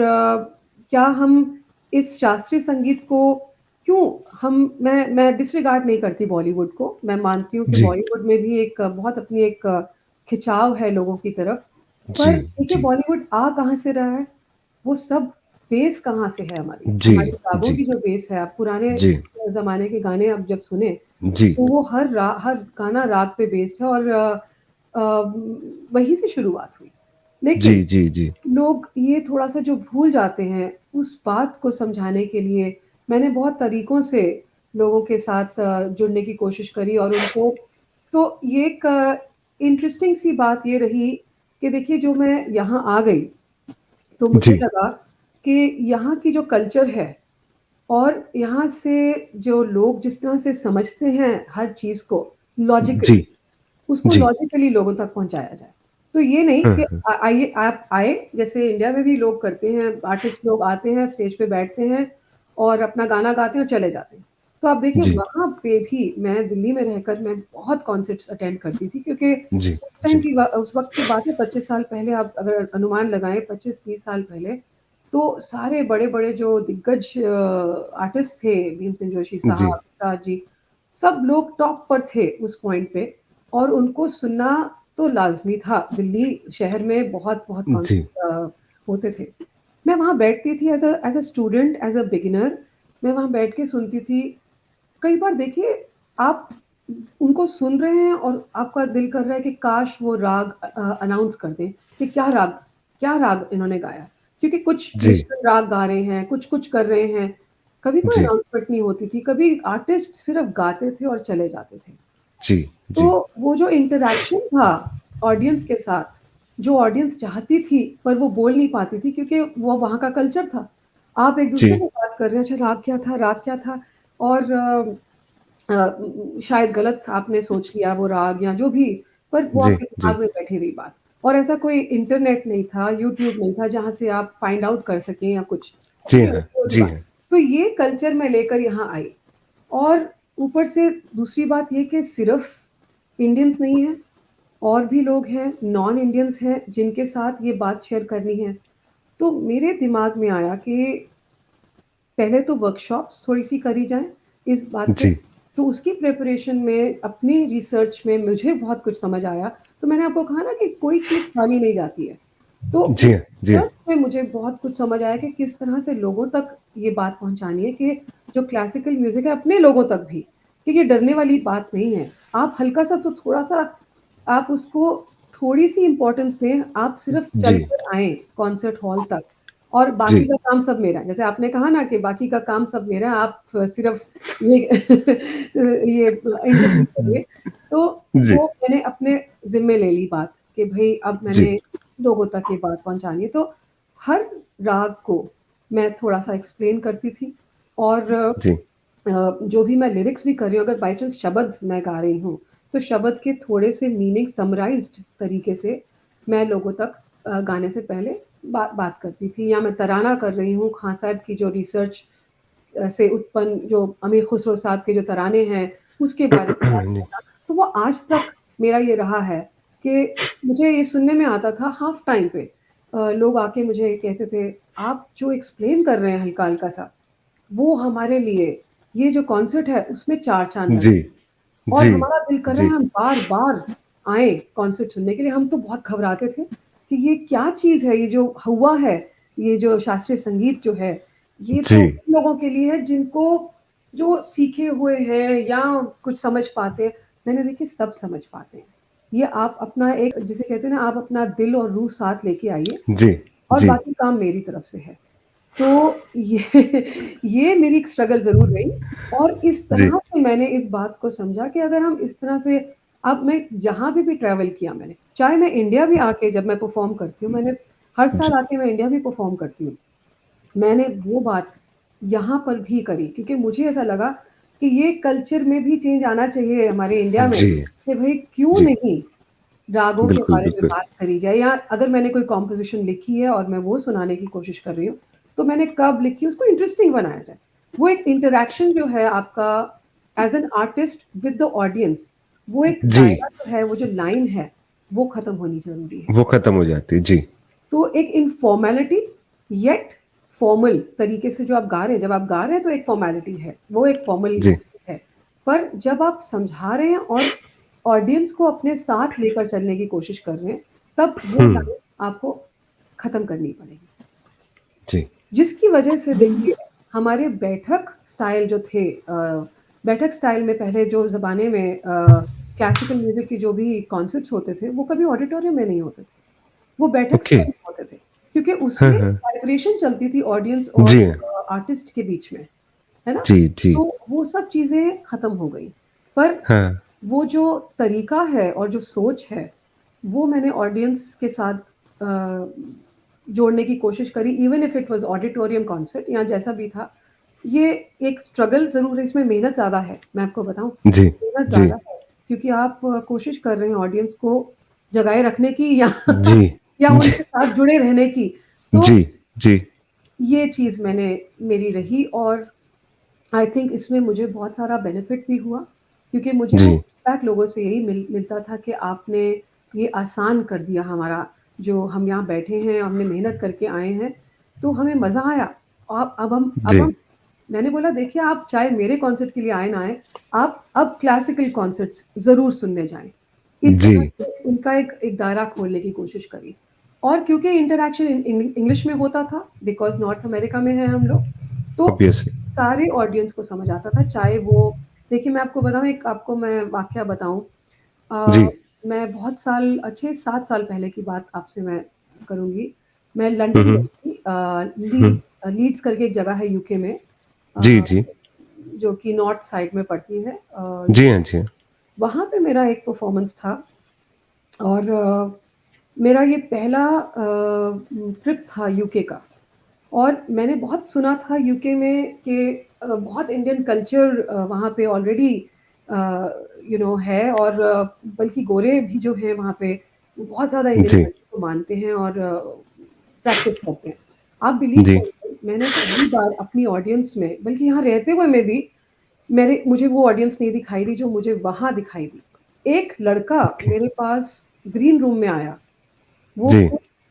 क्या हम इस शास्त्रीय संगीत को क्यों हम मैं डिसरिगार्ड नहीं करती बॉलीवुड को। मैं मानती हूँ कि बॉलीवुड में भी एक बहुत अपनी एक खिंचाव है लोगों की तरफ। पर देखिए, बॉलीवुड आ कहाँ से रहा है, वो सब बेस कहाँ से है हमारी रागों की जो बेस है। आप पुराने जमाने के गाने आप जब सुने तो वो हर गाना राग पे बेस्ड है, और वहीं से शुरुआत हुई। लेकिन लोग ये थोड़ा सा जो भूल जाते हैं, उस बात को समझाने के लिए मैंने बहुत तरीकों से लोगों के साथ जुड़ने की कोशिश करी। और उनको तो ये एक इंटरेस्टिंग सी बात ये रही कि देखिए, जो मैं यहाँ आ गई तो मुझे लगा कि यहाँ की जो कल्चर है और यहाँ से जो लोग जिस तरह से समझते हैं हर चीज को लॉजिकली, उसको लॉजिकली लोगों तक पहुंचाया जाए। तो ये नहीं कि आइए आप आए, जैसे इंडिया में भी लोग करते हैं, आर्टिस्ट लोग आते हैं, स्टेज पे बैठते हैं और अपना गाना गाते हैं और चले जाते हैं। तो आप देखिए, वहां पे भी मैं दिल्ली में रहकर मैं बहुत कॉन्सर्ट्स अटेंड करती थी, क्योंकि उस टाइम की उस वक्त की बात है, 25 साल पहले, आप अगर अनुमान लगाएं 25-30 साल पहले, तो सारे बड़े बड़े जो दिग्गज आर्टिस्ट थे, भीमसेन जोशी साहब, उस्ताद जी, सब लोग टॉप पर थे उस पॉइंट पे, और उनको सुनना तो लाजमी था। दिल्ली शहर में बहुत बहुत कॉन्सर्ट होते थे। मैं वहाँ बैठती थी as a student, as a beginner, मैं वहाँ बैठ के सुनती थी। कई बार देखिए, आप उनको सुन रहे हैं और आपका दिल कर रहा है कि काश वो राग अनाउंस कर दें कि क्या राग इन्होंने गाया, क्योंकि कुछ मिश्रण राग गा रहे हैं, कुछ कर रहे हैं। कभी कोई अनाउंसमेंट नहीं होती थी, कभी आर्टिस्ट सिर्फ गाते थे और चले जाते थे। तो वो जो इंटरैक्शन था ऑडियंस के साथ, जो ऑडियंस चाहती थी पर वो बोल नहीं पाती थी, क्योंकि वो वहाँ का कल्चर था। आप एक दूसरे से बात कर रहे हैं, अच्छा राग क्या था, और शायद गलत आपने सोच लिया वो राग या जो भी, पर वो आपके दिमाग में बैठी रही बात। और ऐसा कोई इंटरनेट नहीं था, यूट्यूब नहीं था जहाँ से आप फाइंड आउट कर सकें या कुछ। तो ये कल्चर मैं लेकर यहाँ आई। और ऊपर से दूसरी बात ये कि सिर्फ इंडियंस नहीं है, और भी लोग हैं, नॉन इंडियंस हैं, जिनके साथ ये बात शेयर करनी है। तो मेरे दिमाग में आया कि पहले तो वर्कशॉप्स थोड़ी सी करी जाए इस बात पे। तो उसकी प्रिपरेशन में, अपनी रिसर्च में मुझे बहुत कुछ समझ आया। तो मैंने आपको कहा ना कि कोई चीज़ खाली नहीं जाती है। तो जी, उस जी, सर्च में मुझे बहुत कुछ समझ आया कि किस तरह से लोगों तक ये बात पहुँचानी है कि जो क्लासिकल म्यूज़िक है अपने लोगों तक भी, कि ये डरने वाली बात नहीं है। आप हल्का-सा तो थोड़ा-सा आप उसको थोड़ी-सी इम्पोर्टेंस दें, आप सिर्फ़ जी, चलकर आएँ कॉन्सर्ट हॉल तक और जी, बाकी का काम सब मेरा है। जैसे आपने कहा ना कि बाकी का काम सब मेरा है, आप सिर्फ़ ये ये इंटरव्यू करिए। तो जी, वो मैंने अपने ज़िम्मे ले ली बात कि भई अब जी, मैंने लोगों तक ये बात पहुँचानी है। तो हर राग को मैं थोड़ा-सा एक्सप्लेन करती थी और जी, जो भी मैं लिरिक्स भी कर रही हूँ, अगर बाय चांस शब्द मैं गा रही हूँ, तो शब्द के थोड़े से मीनिंग समराइज़्ड तरीके से मैं लोगों तक गाने से पहले बात करती थी या मैं तराना कर रही हूँ, खान साहब की जो रिसर्च से उत्पन्न जो अमीर खुसरो साहब के जो तराने हैं, उसके बारे में बात जी, करना। तो वो आज तक मेरा ये रहा है कि मुझे ये सुनने में आता था हाफ टाइम पे लोग आके मुझे कहते थे, "आप जो एक्सप्लेन कर रहे हैं हल्का-हल्का सा, वो हमारे लिए ये जो कॉन्सर्ट है उसमें 4 चाँद लगा जी, और जी, हमारा दिल कर रहा जी, है हम बार-बार आएँ कॉन्सर्ट सुनने के लिए।" हम तो बहुत घबराते थे कि ये क्या चीज़ है, ये जो हुआ है, ये जो शास्त्रीय संगीत जो है, ये तो जी, उन लोगों के लिए है जिनको जो सीखे हुए हैं या कुछ समझ पाते हैं। मैंने देखिए सब समझ पाते हैं। ये आप अपना एक जिसे कहते हैं ना आप अपना दिल और रूह साथ लेके आइए जी, और जी, बाकी काम मेरी तरफ से है। तो ये ये मेरी एक स्ट्रगल ज़रूर रही और इस जी, तरह से मैंने इस बात को समझा कि अगर हम इस तरह से अब मैं जहाँ भी ट्रैवल किया मैंने, चाहे मैं इंडिया भी आके जब मैं परफ़ॉर्म करती हूँ, मैंने हर साल जी, आके मैं इंडिया भी परफ़ॉर्म करती हूँ। मैंने वो बात यहाँ पर भी करी क्योंकि मुझे ऐसा लगा कि ये कल्चर में भी चेंज आना चाहिए हमारे इंडिया में, जी, कि भई क्यों जी, नहीं रागों के बिल्कुल, बारे में बिल्कुल। बात करी जाए या अगर मैंने कोई कॉम्पोज़िशन लिखी है और मैं वो सुनाने की कोशिश कर रही हूँ, तो मैंने कब लिखी उसको इंटरेस्टिंग बनाया जाए। वो एक इंटरैक्शन जो है आपका as an artist with the audience वो एक जी, दायरा जो है, वो जो लाइन है, वो ख़त्म होनी ज़रूरी है। वो खत्म हो जाती है। जी, तो एक इनफॉर्मेलिटी येट फॉर्मल तरीके से जो आप गा रहे हैं, जब आप गा रहे हैं तो एक फॉर्मेलिटी है, वो एक फॉर्मल जी, है। पर जब आप समझा रहे हैं और ऑडियंस को अपने साथ लेकर चलने की कोशिश कर रहे हैं, तब वो हुँ, लाइन आपको ख़त्म करनी पड़ेगी। जी, जिसकी वजह से देखिए हमारे बैठक स्टाइल जो थे बैठक स्टाइल में पहले जो ज़माने में क्लासिकल म्यूज़िक की जो भी कॉन्सर्ट्स होते थे, वो कभी ऑडिटोरियम में नहीं होते थे। वो बैठक ओके। स्टाइल में होते थे, क्योंकि हाँ, उसमें हाँ। वाइब्रेशन चलती थी ऑडियंस और जी, आर्टिस्ट के बीच में, है ना? जी, जी, तो वो सब चीज़ें ख़त्म हो गई। पर हाँ, वो जो तरीका है और जो सोच है, वो मैंने ऑडियंस के साथ जोड़ने की कोशिश करी even if it was auditorium concert या जैसा भी था। ये एक स्ट्रगल ज़रूर है, इसमें मेहनत ज़्यादा है, मैं आपको बताऊँ, जी, मेहनत जी, ज़्यादा है क्योंकि आप कोशिश कर रहे हैं ऑडियंस को जगाए रखने की या जी, या जी, उनके साथ जुड़े रहने की। तो जी, जी, ये चीज़ मेरी रही और आई थिंक इसमें मुझे बहुत सारा बेनिफिट भी हुआ, क्योंकि मुझे वो जी, फीडबैक लोगों से यही मिलता था कि आपने ये आसान कर दिया हमारा जो हम यहाँ बैठे हैं, हमने मेहनत करके आए हैं, तो हमें मज़ा आया। आप अब जी, हम मैंने बोला देखिए आप चाहे मेरे कॉन्सर्ट के लिए आएँ ना आएँ, आप अब क्लासिकल कॉन्सर्ट्स ज़रूर सुनने जाएँ। इस जी, तरह से उनका एक एक दायरा खोलने की कोशिश करी। और क्योंकि इंटरैक्शन इंग्लिश में होता था, बिकॉज़ नॉर्थ अमेरिका में हैं हम लोग, तो ऑब्वियसली। सारे ऑडियंस को समझ आता था, चाहे वो देखिए मैं आपको बताऊँ एक आपको मैं वाकया बताऊँ जी, अ, मैं बहुत साल 6-7 साल पहले की बात आपसे मैं करूँगी। मैं हुँ, लंदन गई हुँ, थी हुँ, लीड्स करके एक जगह है यूके में जी, अ, जी, जो कि नॉर्थ साइड में पड़ती है जी हाँ, जी हाँ, वहाँ पे मेरा एक परफ़ॉर्मेंस था और मेरा ये पहला ट्रिप था यूके का। और मैंने बहुत सुना था यूके में कि बहुत इंडियन कल्चर वहाँ पे ऑलरेडी अ, है और बल्कि गोरे भी जो हैं वहाँ पे, वो बहुत ज़्यादा इंडियन जी, कल्चर को मानते हैं और प्रैक्टिस करते हैं। आप बिलीव जी, करिए मैंने पहली बार अपनी ऑडियंस में बल्कि यहाँ रहते हुए में भी मुझे वो ऑडियंस नहीं दिखाई दी जो मुझे वहाँ दिखाई दी। एक लड़का ओके, मेरे पास ग्रीन रूम में आया, वो जी,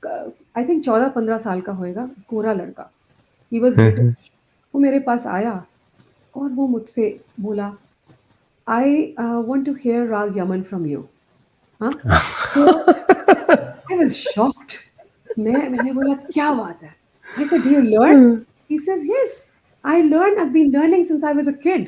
आई थिंक 14-15 साल का होएगा, गोरा लड़का। ही वाज़ हाँ, हाँ, ब्रिटिश। वो मेरे पास आया और वो मुझसे बोला, "आई वांट टू हियर राग यमन फ्रॉम यू।" हाँ? तो आई वाज़ शॉक्ड मैंने बोला क्या बात है? I said, "Do you learn?" He says, "Yes, I learn. I've been learning since I was a kid.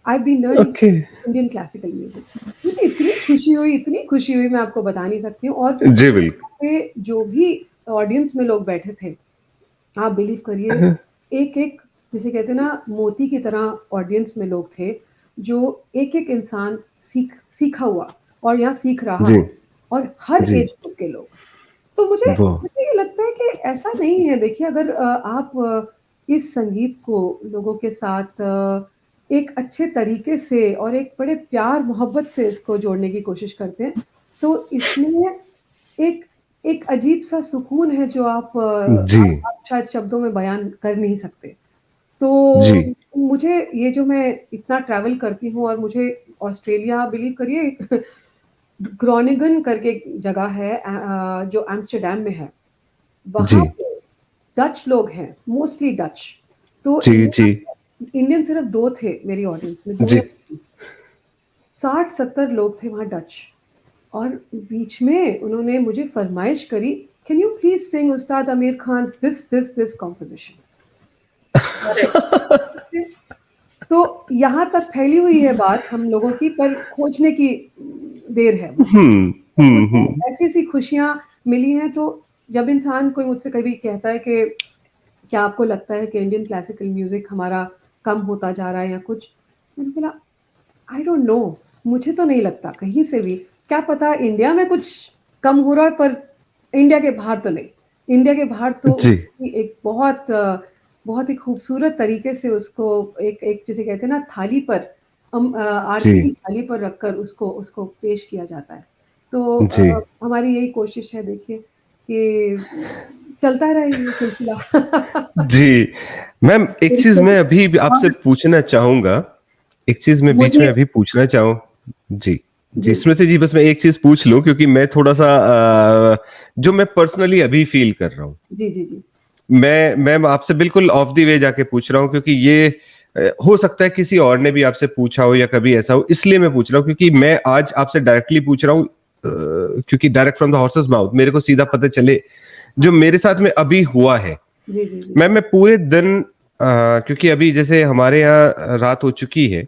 I've been learning okay. Indian classical music." मुझे इतनी खुशी हुई मैं आपको बता नहीं सकती हूँ। और जी, बिल्कुल। पे जो भी ऑडियंस में लोग बैठे थे, आप बिलीव करिए एक-एक जिसे कहते हैं ना मोती की तरह ऑडियंस में लोग थे, जो एक-एक इंसान सीखा हुआ और यहाँ सीख रहा जी, है और हर जी, एज ग्रुप के लोग। तो मुझे वाह! मुझे ये लगता है कि ऐसा नहीं है। देखिए अगर आप इस संगीत को लोगों के साथ एक अच्छे तरीके से और एक बड़े प्यार-मोहब्बत से इसको जोड़ने की कोशिश करते हैं, तो इसमें एक एक अजीब-सा सुकून है जो जी, आप शायद शब्दों में बयान कर नहीं सकते। जी, तो मुझे ये जो मैं इतना ट्रैवल करती हूँ और मुझे ऑस्ट्रेलिया बिलीव करिए ग्रोनिगन करके एक जगह है जो एम्स्टर्डम में है। जी, वहाँ पे डच लोग हैं, मोस्टली डच। तो जी, जी, इंडियन सिर्फ़ 2 थे मेरी ऑडियंस में, 2 जी। या 60-70 लोग थे वहाँ डच। और बीच में उन्होंने मुझे फ़रमाइश करी, "can you please Singh Ustad Aamir Khans this कॉम्पोज़िशन?" अरे! तो यहाँ तक फैली हुई है बात हम लोगों की, पर खोजने की देर है बस। हुँ, तो हुँ, मुझे हुँ। ऐसी-ऐसी खुशियाँ मिली हैं। तो जब इंसान कोई मुझसे कभी कहता है कि क्या आपको लगता है कि इंडियन क्लासिकल म्यूज़िक हमारा कम होता जा रहा है या कुछ? मैंने बोला आई डोंट नो, मुझे तो नहीं लगता कहीं से भी। क्या पता इंडिया में कुछ कम हो रहा है, पर इंडिया के बाहर तो नहीं। इंडिया के बाहर तो जी, उसकी एक बहुत ही खूबसूरत तरीके से उसको एक एक जिसे कहते हैं ना थाली पर आरती जी, की थाली पर रखकर उसको उसको पेश किया जाता है। तो जी, हमारी यही कोशिश है देखिए कि चलता रहे ये सिलसिला। जी। मैम एक चीज़ बिल्कुल। मैं अभी भी आपसे हाँ, पूछना चाहूँगा, एक चीज़ मैं बीच में मुझे अभी पूछना चाहूँ जी, जी, जी, स्मृति जी बस मैं एक चीज़ पूछ लूँ क्योंकि मैं थोड़ा-सा जो मैं पर्सनली अभी फ़ील कर रहा हूँ। जी, जी, जी। मैं आपसे बिल्कुल ऑफ द वे जाके पूछ रहा हूँ क्योंकि ये हो सकता है किसी और ने भी आपसे पूछा हो या कभी ऐसा हो इसलिए मैं पूछ रहा हूँ क्योंकि मैं आज आपसे डायरेक्टली पूछ रहा हूँ क्योंकि direct from the horses mouth मेरे को सीधा पता चले जो हाँ। मेरे साथ में अभी हुआ है जी, जी, जी। मैं पूरे दिन क्योंकि अभी जैसे हमारे यहाँ रात हो चुकी है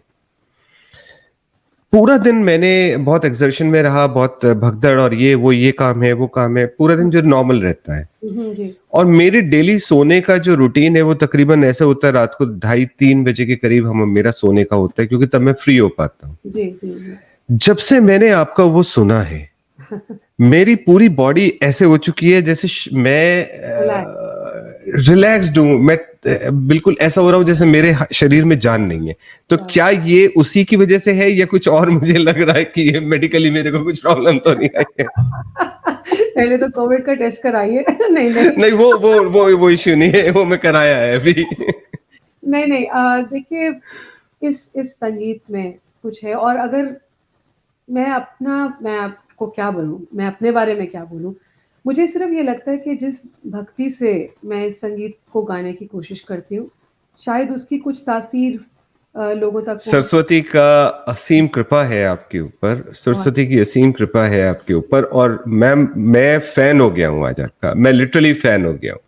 पूरा दिन मैंने बहुत एक्सर्शन में रहा बहुत भगदड़ और ये काम है वो काम है पूरा दिन जो नॉर्मल रहता है हुँ, जी। और मेरी डेली सोने का जो रूटीन है वो तकरीबन ऐसे होता है रात को 2:30-3 बजे के करीब हम मेरा सोने का होता है क्योंकि तब मैं फ्री हो पाता हूँ जी, जी, जी। जब से मैंने आपका वो सुना है मेरी पूरी बॉडी ऐसे हो चुकी है जैसे मैं रिलैक्स। रिलैक्स्ड हूँ मैं बिल्कुल ऐसा हो रहा हूँ जैसे मेरे शरीर में जान नहीं है तो क्या क्या ये उसी की वजह से है या कुछ और मुझे लग रहा है कि ये मेडिकली मेरे को कुछ प्रॉब्लम तो नहीं आई है पहले तो कोविड का टेस्ट कराइए। नहीं, नहीं। नहीं वो इश्यू नहीं है वो मैं कराया है अभी नहीं, नहीं देखिए इस संगीत में कुछ है। और अगर मैं आपको क्या बोलूँ, मैं अपने बारे में क्या बोलूँ? मुझे सिर्फ़ ये लगता है कि जिस भक्ति से मैं इस संगीत को गाने की कोशिश करती हूँ, शायद उसकी कुछ तासीर लोगों तक पहुँच। सरस्वती का असीम कृपा है आपके ऊपर बहुत सरस्वती की असीम कृपा है आपके ऊपर और मैम मैं फैन हो गया हूँ आज आपका मैं लिटरली फैन हो गया हूँ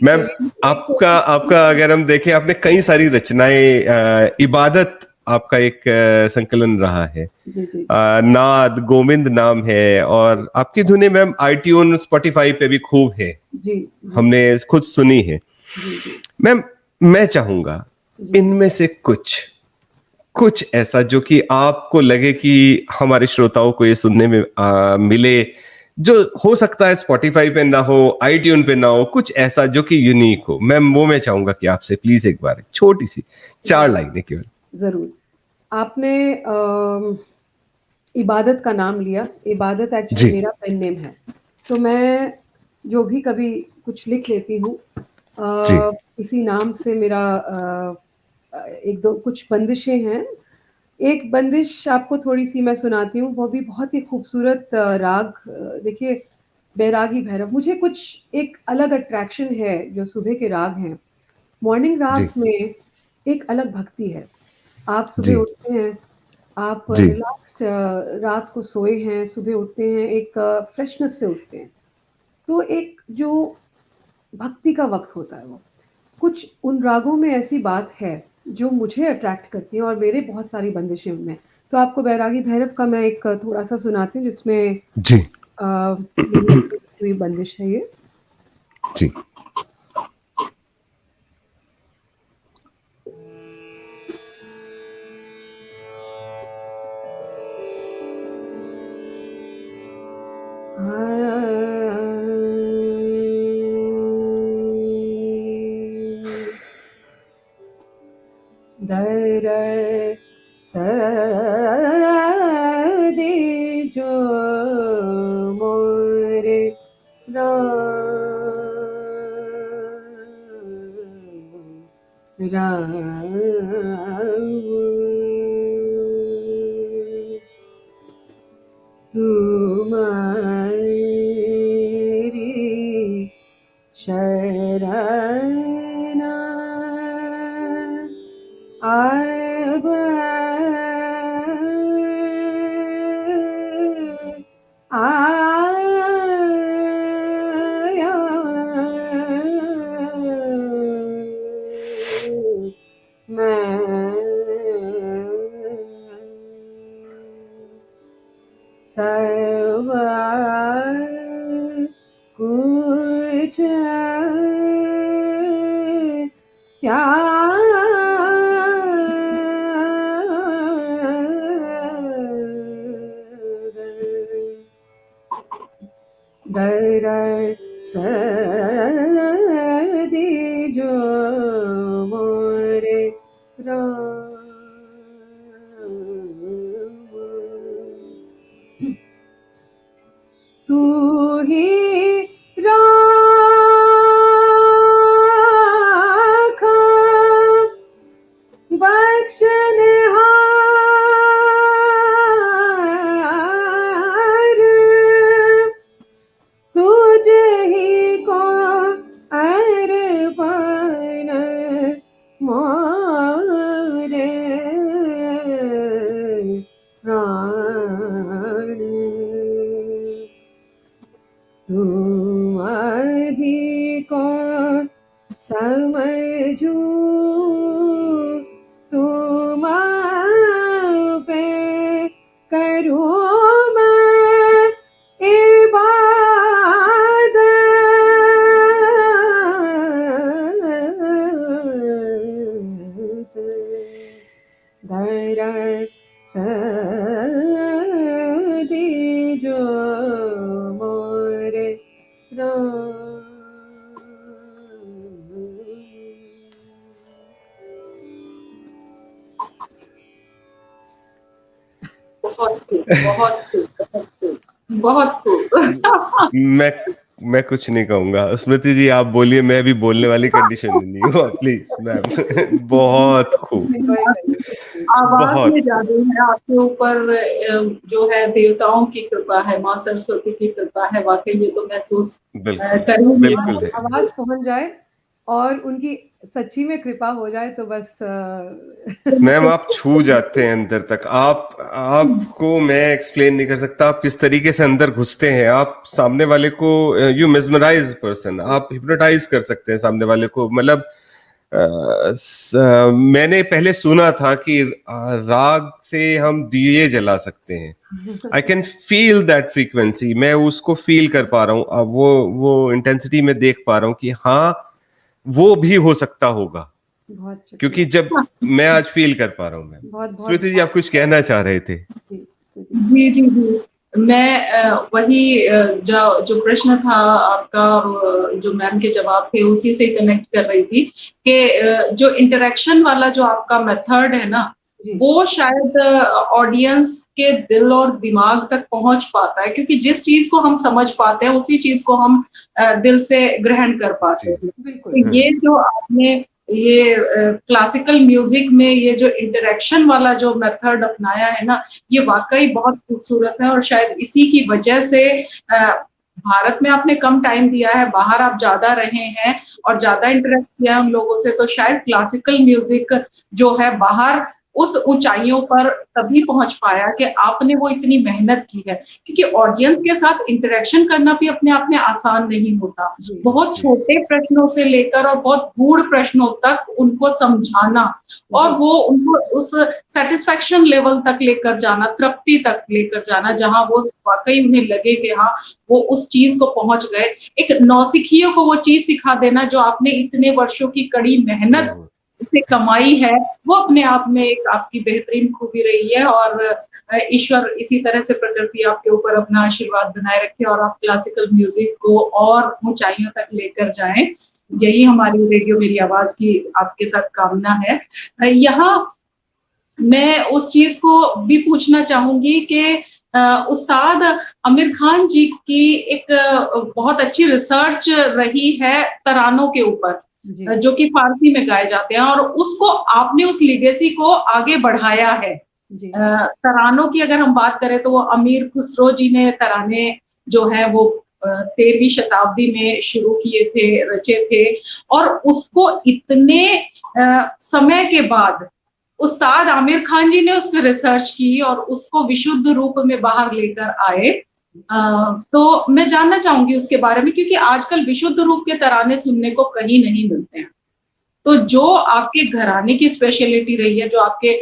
मैम चलिए एक आपका कोशिश आपका अगर हम देखें आपने कई सारी रचनाएं इबादत आपका एक संकलन रहा है जी, जी, जी। नाद गोविंद नाम है और आपकी धुनें मैम आईट्यून स्पॉटिफाई पे भी खूब है जी, जी, हमने खुद सुनी है जी, जी, मैम मैं चाहूंगा जी। इनमें से कुछ कुछ ऐसा जो कि आपको लगे कि हमारे श्रोताओं को ये सुनने में मिले जो हो सकता है स्पॉटिफाई पे ना हो आईट्यून पे ना हो कुछ ऐसा जो कि यूनिक हो मैं चाहूंगा कि आपसे प्लीज एक बार छोटी सी 4 लाइनें केवल ज़रूर। आपने इबादत का नाम लिया। इबादत एक्चुअली जी मेरा पेन नेम है। तो मैं जो भी कभी कुछ लिख लेती हूँ जी इसी नाम से मेरा 1-2 कुछ बंदिशें हैं। एक बंदिश आपको थोड़ी-सी मैं सुनाती हूँ, वो भी बहुत ही खूबसूरत राग देखिए बैरागी भैरव मुझे कुछ एक अलग अट्रैक्शन है जो सुबह के राग हैं। मॉर्निंग जी राग्स में एक अलग भक्ति है। आप सुबह जी उठते हैं, आप जी रिलैक्स्ड रात को सोए हैं, सुबह उठते हैं, एक फ्रेशनेस से उठते हैं। तो एक जो भक्ति का वक्त होता है वो। कुछ उन रागों में ऐसी बात है जो मुझे अट्रैक्ट करती है और मेरे बहुत सारी बंदिशें उनमें। तो आपको बैरागी भैरव का मैं एक थोड़ा-सा सुनाती हूँ जिसमें जी मेरी अपनी लिखी हुई बंदिश है ये। जी। दीजो मोरे तुम्हारी शरण अब आया सब कुछ दरस दीजो मोरे राम। तू ही राखा बख्शनहार, तुझे ही को अर्पण मोरे प्राण। तुम्हारी को समझूं, तुम पे करूं मैं इबादत। दरस दीजो मोरे राम। बहुत खूब, बहुत खूब, बहुत खूब, बहुत खूब। मैं कुछ नहीं कहूंगा। स्मृति जी आप बोलिए, मैं भी बोलने वाली कंडीशन में नहीं हूँ, प्लीज मैम। बहुत खूब, आवाज बहुत में जादू है आपके ऊपर, जो है देवताओं की कृपा है, माँ सरस्वती की कृपा है, वाकई ये तो महसूस बिल्कुल करूंगी। बिल्कुल है। आवाज पहुंच जाए और उनकी सच्ची में कृपा हो जाए तो बस मैम आप छू जाते हैं अंदर तक। आपको मैं एक्सप्लेन नहीं कर सकता आप किस तरीके से अंदर घुसते हैं। आप सामने वाले को, यू मेस्मराइज पर्सन, आप हिप्नोटाइज कर सकते हैं सामने वाले को। मतलब मैंने पहले सुना था कि राग से हम दिए जला सकते हैं। I can feel that frequency, मैं उसको फील कर पा रहा हूँ। अब वो इंटेंसिटी में देख पा रहा हूँ कि हाँ वो भी हो सकता होगा, बहुत क्योंकि शुक्रिया। जब मैं आज फील कर पा रहा हूँ। मैम बहुत बहुत स्मृति जी आप कुछ कहना चाह रहे थे? जी जी जी। मैं वही जो प्रश्न था आपका, जो मैम के जवाब थे उसी से कनेक्ट कर रही थी कि जो इंटरेक्शन वाला जो आपका मेथड है ना, वो शायद ऑडियंस के दिल और दिमाग तक पहुंच पाता है, क्योंकि जिस चीज को हम समझ पाते हैं उसी चीज को हम दिल से ग्रहण कर पाते हैं। तो ये जो आपने ये क्लासिकल म्यूजिक में ये जो इंटरेक्शन वाला जो मेथड अपनाया है ना, ये वाकई बहुत खूबसूरत है। और शायद इसी की वजह से भारत में आपने कम टाइम दिया है, बाहर आप ज्यादा रहे हैं और ज्यादा इंटरेक्ट किया है उन लोगों से, तो शायद क्लासिकल म्यूजिक जो है बाहर उस ऊंचाइयों पर तभी पहुंच पाया कि आपने वो इतनी मेहनत की है, क्योंकि ऑडियंस के साथ इंटरेक्शन करना भी अपने आप में आसान नहीं होता। बहुत छोटे प्रश्नों से लेकर और बहुत गूढ़ प्रश्नों तक उनको समझाना और वो उनको उस सेटिस्फेक्शन लेवल तक लेकर जाना, तृप्ति तक लेकर जाना, जहां वो वाकई उन्हें लगे कि हाँ वो उस चीज को पहुंच गए। एक नौसिखिए को वो चीज सिखा देना जो आपने इतने वर्षों की कड़ी मेहनत से कमाई है, वो अपने आप में एक आपकी बेहतरीन खूबी रही है। और ईश्वर इसी तरह से प्रकृति आपके ऊपर अपना आशीर्वाद बनाए रखे और आप क्लासिकल म्यूजिक को और ऊंचाइयों तक लेकर जाएं। यही हमारी रेडियो मेरी आवाज की आपके साथ कामना है। यहाँ मैं उस चीज को भी पूछना चाहूंगी कि उस्ताद आमिर खान जी की एक बहुत अच्छी रिसर्च रही है तरानों के ऊपर, जो कि फारसी में गाए जाते हैं, और उसको आपने उस लिगेसी को आगे बढ़ाया है। तरानों की अगर हम बात करें तो वो अमीर खुसरो जी ने तराने जो है वो 13वीं शताब्दी में शुरू किए थे, रचे थे, और उसको इतने समय के बाद उस्ताद आमिर खान जी ने उस पर रिसर्च की और उसको विशुद्ध रूप में बाहर लेकर आए। तो मैं जानना चाहूंगी उसके बारे में, क्योंकि आजकल विशुद्ध रूप के तराने सुनने को कहीं नहीं मिलते हैं। तो जो आपके घराने की स्पेशलिटी रही है, जो आपके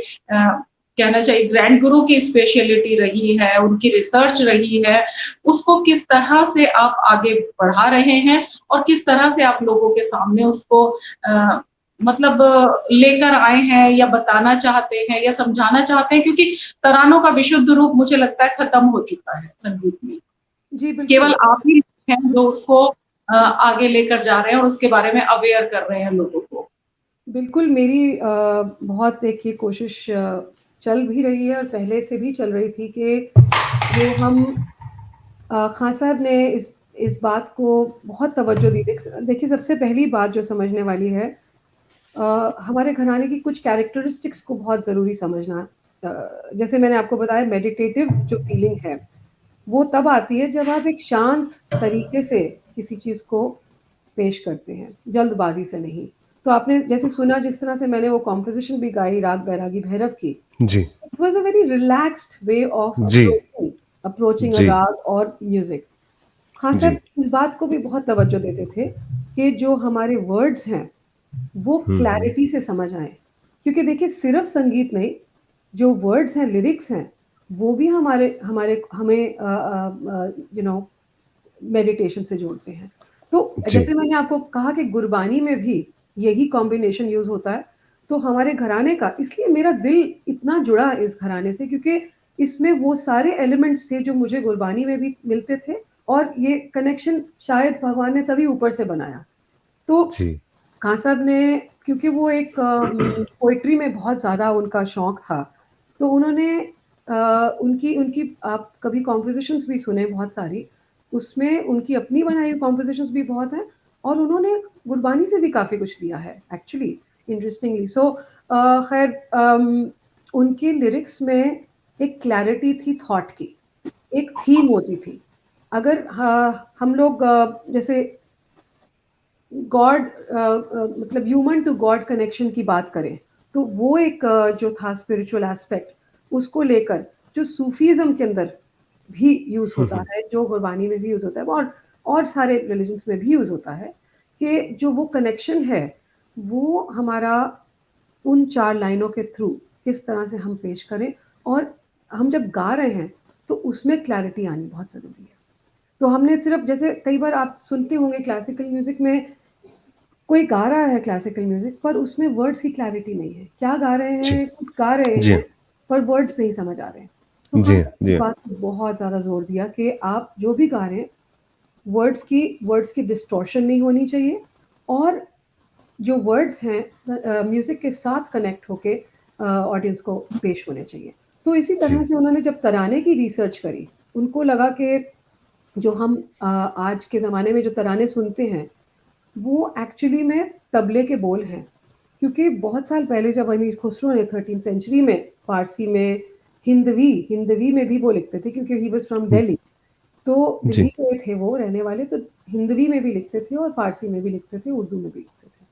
कहना चाहिए ग्रैंड गुरु की स्पेशलिटी रही है, उनकी रिसर्च रही है, उसको किस तरह से आप आगे बढ़ा रहे हैं और किस तरह से आप लोगों के सामने उसको मतलब लेकर आए हैं या बताना चाहते हैं या समझाना चाहते हैं, क्योंकि तरानों का विशुद्ध रूप मुझे लगता है खत्म हो चुका है संगीत में। जी बिल्कुल। केवल आप ही हैं जो उसको आगे लेकर जा रहे हैं और उसके बारे में अवेयर कर रहे हैं लोगों को। बिल्कुल, मेरी बहुत एक ये कोशिश चल भी रही है और पहले से भी चल रही थी कि जो हम खान साहब ने इस बात को बहुत तवज्जो दी। देखिए, सबसे पहली बात जो समझने वाली है, हमारे घराने की कुछ कैरेक्टरिस्टिक्स को बहुत ज़रूरी समझना। जैसे मैंने आपको बताया, मेडिटेटिव जो फीलिंग है, वो तब आती है जब आप एक शांत तरीके से किसी चीज़ को पेश करते हैं, जल्दबाजी से नहीं। तो आपने जैसे सुना, जिस तरह से मैंने वो कॉम्पोज़िशन भी गाई, राग बैरागी भैरव की, जी, it was a very relaxed way of जी, अप्रोचिंग अ जी, राग और म्यूज़िक। खान जी, साहब इस बात को भी बहुत तवज्जो देते थे कि जो हमारे वर्ड्स हैं, वो क्लैरिटी से समझ आएँ। क्योंकि देखिए, सिर्फ़ संगीत नहीं, जो वर्ड्स हैं, लिरिक्स हैं, वो भी हमारे हमारे हमें यू नो मेडिटेशन से जोड़ते हैं। तो जी, जैसे मैंने आपको कहा कि गुरबानी में भी यही कॉम्बिनेशन यूज़ होता है, तो हमारे घराने का, इसलिए मेरा दिल इतना जुड़ा इस घराने से, क्योंकि इसमें वो सारे एलिमेंट्स थे जो मुझे गुरबानी में भी मिलते थे, और ये कनेक्शन शायद भगवान ने तभी ऊपर से बनाया। तो जी, खान साहब ने, क्योंकि वो एक पोएट्री में बहुत ज़्यादा उनका शौक था, तो उन्होंने उनकी उनकी आप कभी कॉम्पोज़िशंस भी सुने बहुत सारी, उसमें उनकी अपनी बनाई हुई कॉम्पोज़िशंस भी बहुत हैं, और उन्होंने गुरबानी से भी काफ़ी कुछ लिया है एक्चुअली, इंटरेस्टिंगली। सो खैर, उनके लिरिक्स में एक क्लैरिटी थी थॉट की, एक थीम होती थी। अगर हम लोग जैसे गॉड मतलब ह्यूमन टू गॉड कनेक्शन की बात करें, तो वो एक जो था स्पिरिचुअल एस्पेक्ट, उसको लेकर जो सूफीज़्म के अंदर भी यूज़ होता है, जो गुरबानी में भी यूज़ होता है, और सारे रिलिजन्स में भी यूज़ होता है, कि जो वो कनेक्शन है, वो हमारा उन 4 लाइनों के थ्रू किस तरह से हम पेश करें, और हम जब गा रहे हैं, तो उसमें क्लैरिटी आनी बहुत ज़रूरी है। तो हमने सिर्फ़, जैसे कई बार आप सुनते होंगे क्लासिकल म्यूज़िक में, कोई गा रहा है क्लासिकल म्यूज़िक, पर उसमें वर्ड्स की क्लैरिटी नहीं है। क्या गा रहे जी, हैं, कुछ गा रहे जी, हैं, पर वर्ड्स नहीं समझ आ रहे हैं। तो जी, खान साहब ने जी, इस बात पे बहुत ज़्यादा ज़ोर दिया कि आप जो भी गा रहे हैं, वर्ड्स की डिस्टॉर्शन नहीं होनी चाहिए, और जो वर्ड्स हैं म्यूज़िक के साथ कनेक्ट होके ऑडियंस को पेश होने चाहिए। तो इसी तरह जी, से उन्होंने जब तराने की रिसर्च करी, उनको लगा कि जो हम आज के ज़माने में जो तराने सुनते हैं, वो एक्चुअली में तबले के बोल हैं। क्योंकि बहुत साल पहले जब अमीर खुसरो ने 13th सेंचुरी में फ़ारसी में हिंदवी में भी वो लिखते थे, क्योंकि ही वाज़ फ्रॉम दिल्ली। तो दिल्ली जी, के थे वो रहने वाले, तो हिंदवी में भी लिखते थे और फ़ारसी में भी लिखते थे, उर्दू में भी लिखते थे।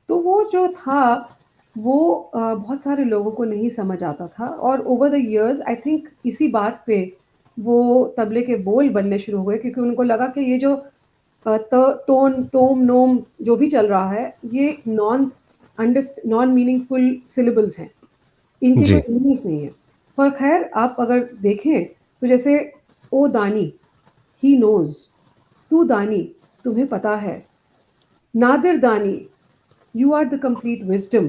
तो वो जो था, वो बहुत सारे लोगों को नहीं समझ आता था और over the years I think इसी बात पे वो तबले के बोल बनने शुरू हो गए क्योंकि उनको लगा कि ये जो तोन तोम नोम जो भी चल रहा है ये नॉन मीनिंगफुल सिलेबल्स हैं, इनकी जी कोई मीनिंग्स नहीं है। पर खैर आप अगर देखें तो जैसे ओ दानी, ही नोज, तू दानी, तुम्हें पता है, Nadir Dani, you are the complete wisdom,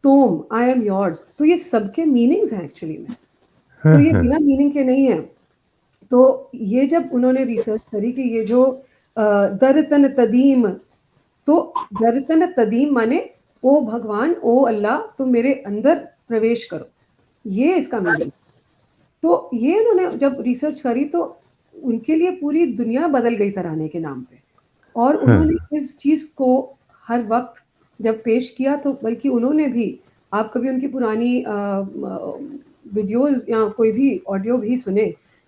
तोम, आई एम योर्स, तो ये सबके मीनिंग्स हैं एक्चुअली में, तो ये बिना मीनिंग के नहीं है। तो ये जब उन्होंने रिसर्च करी कि ये जो दरतन तदीम, तो दरतन तदीम माने ओ भगवान, ओ अल्लाह, तुम मेरे अंदर प्रवेश करो, ये इसका मीनिंग। तो ये उन्होंने जब रिसर्च करी तो उनके लिए पूरी दुनिया बदल गई तराने के नाम पे, और उन्होंने इस चीज़ को हर वक्त जब पेश किया तो बल्कि उन्होंने भी, आप कभी उनकी पुरानी वीडियोस या कोई भी ऑडियो भी सुने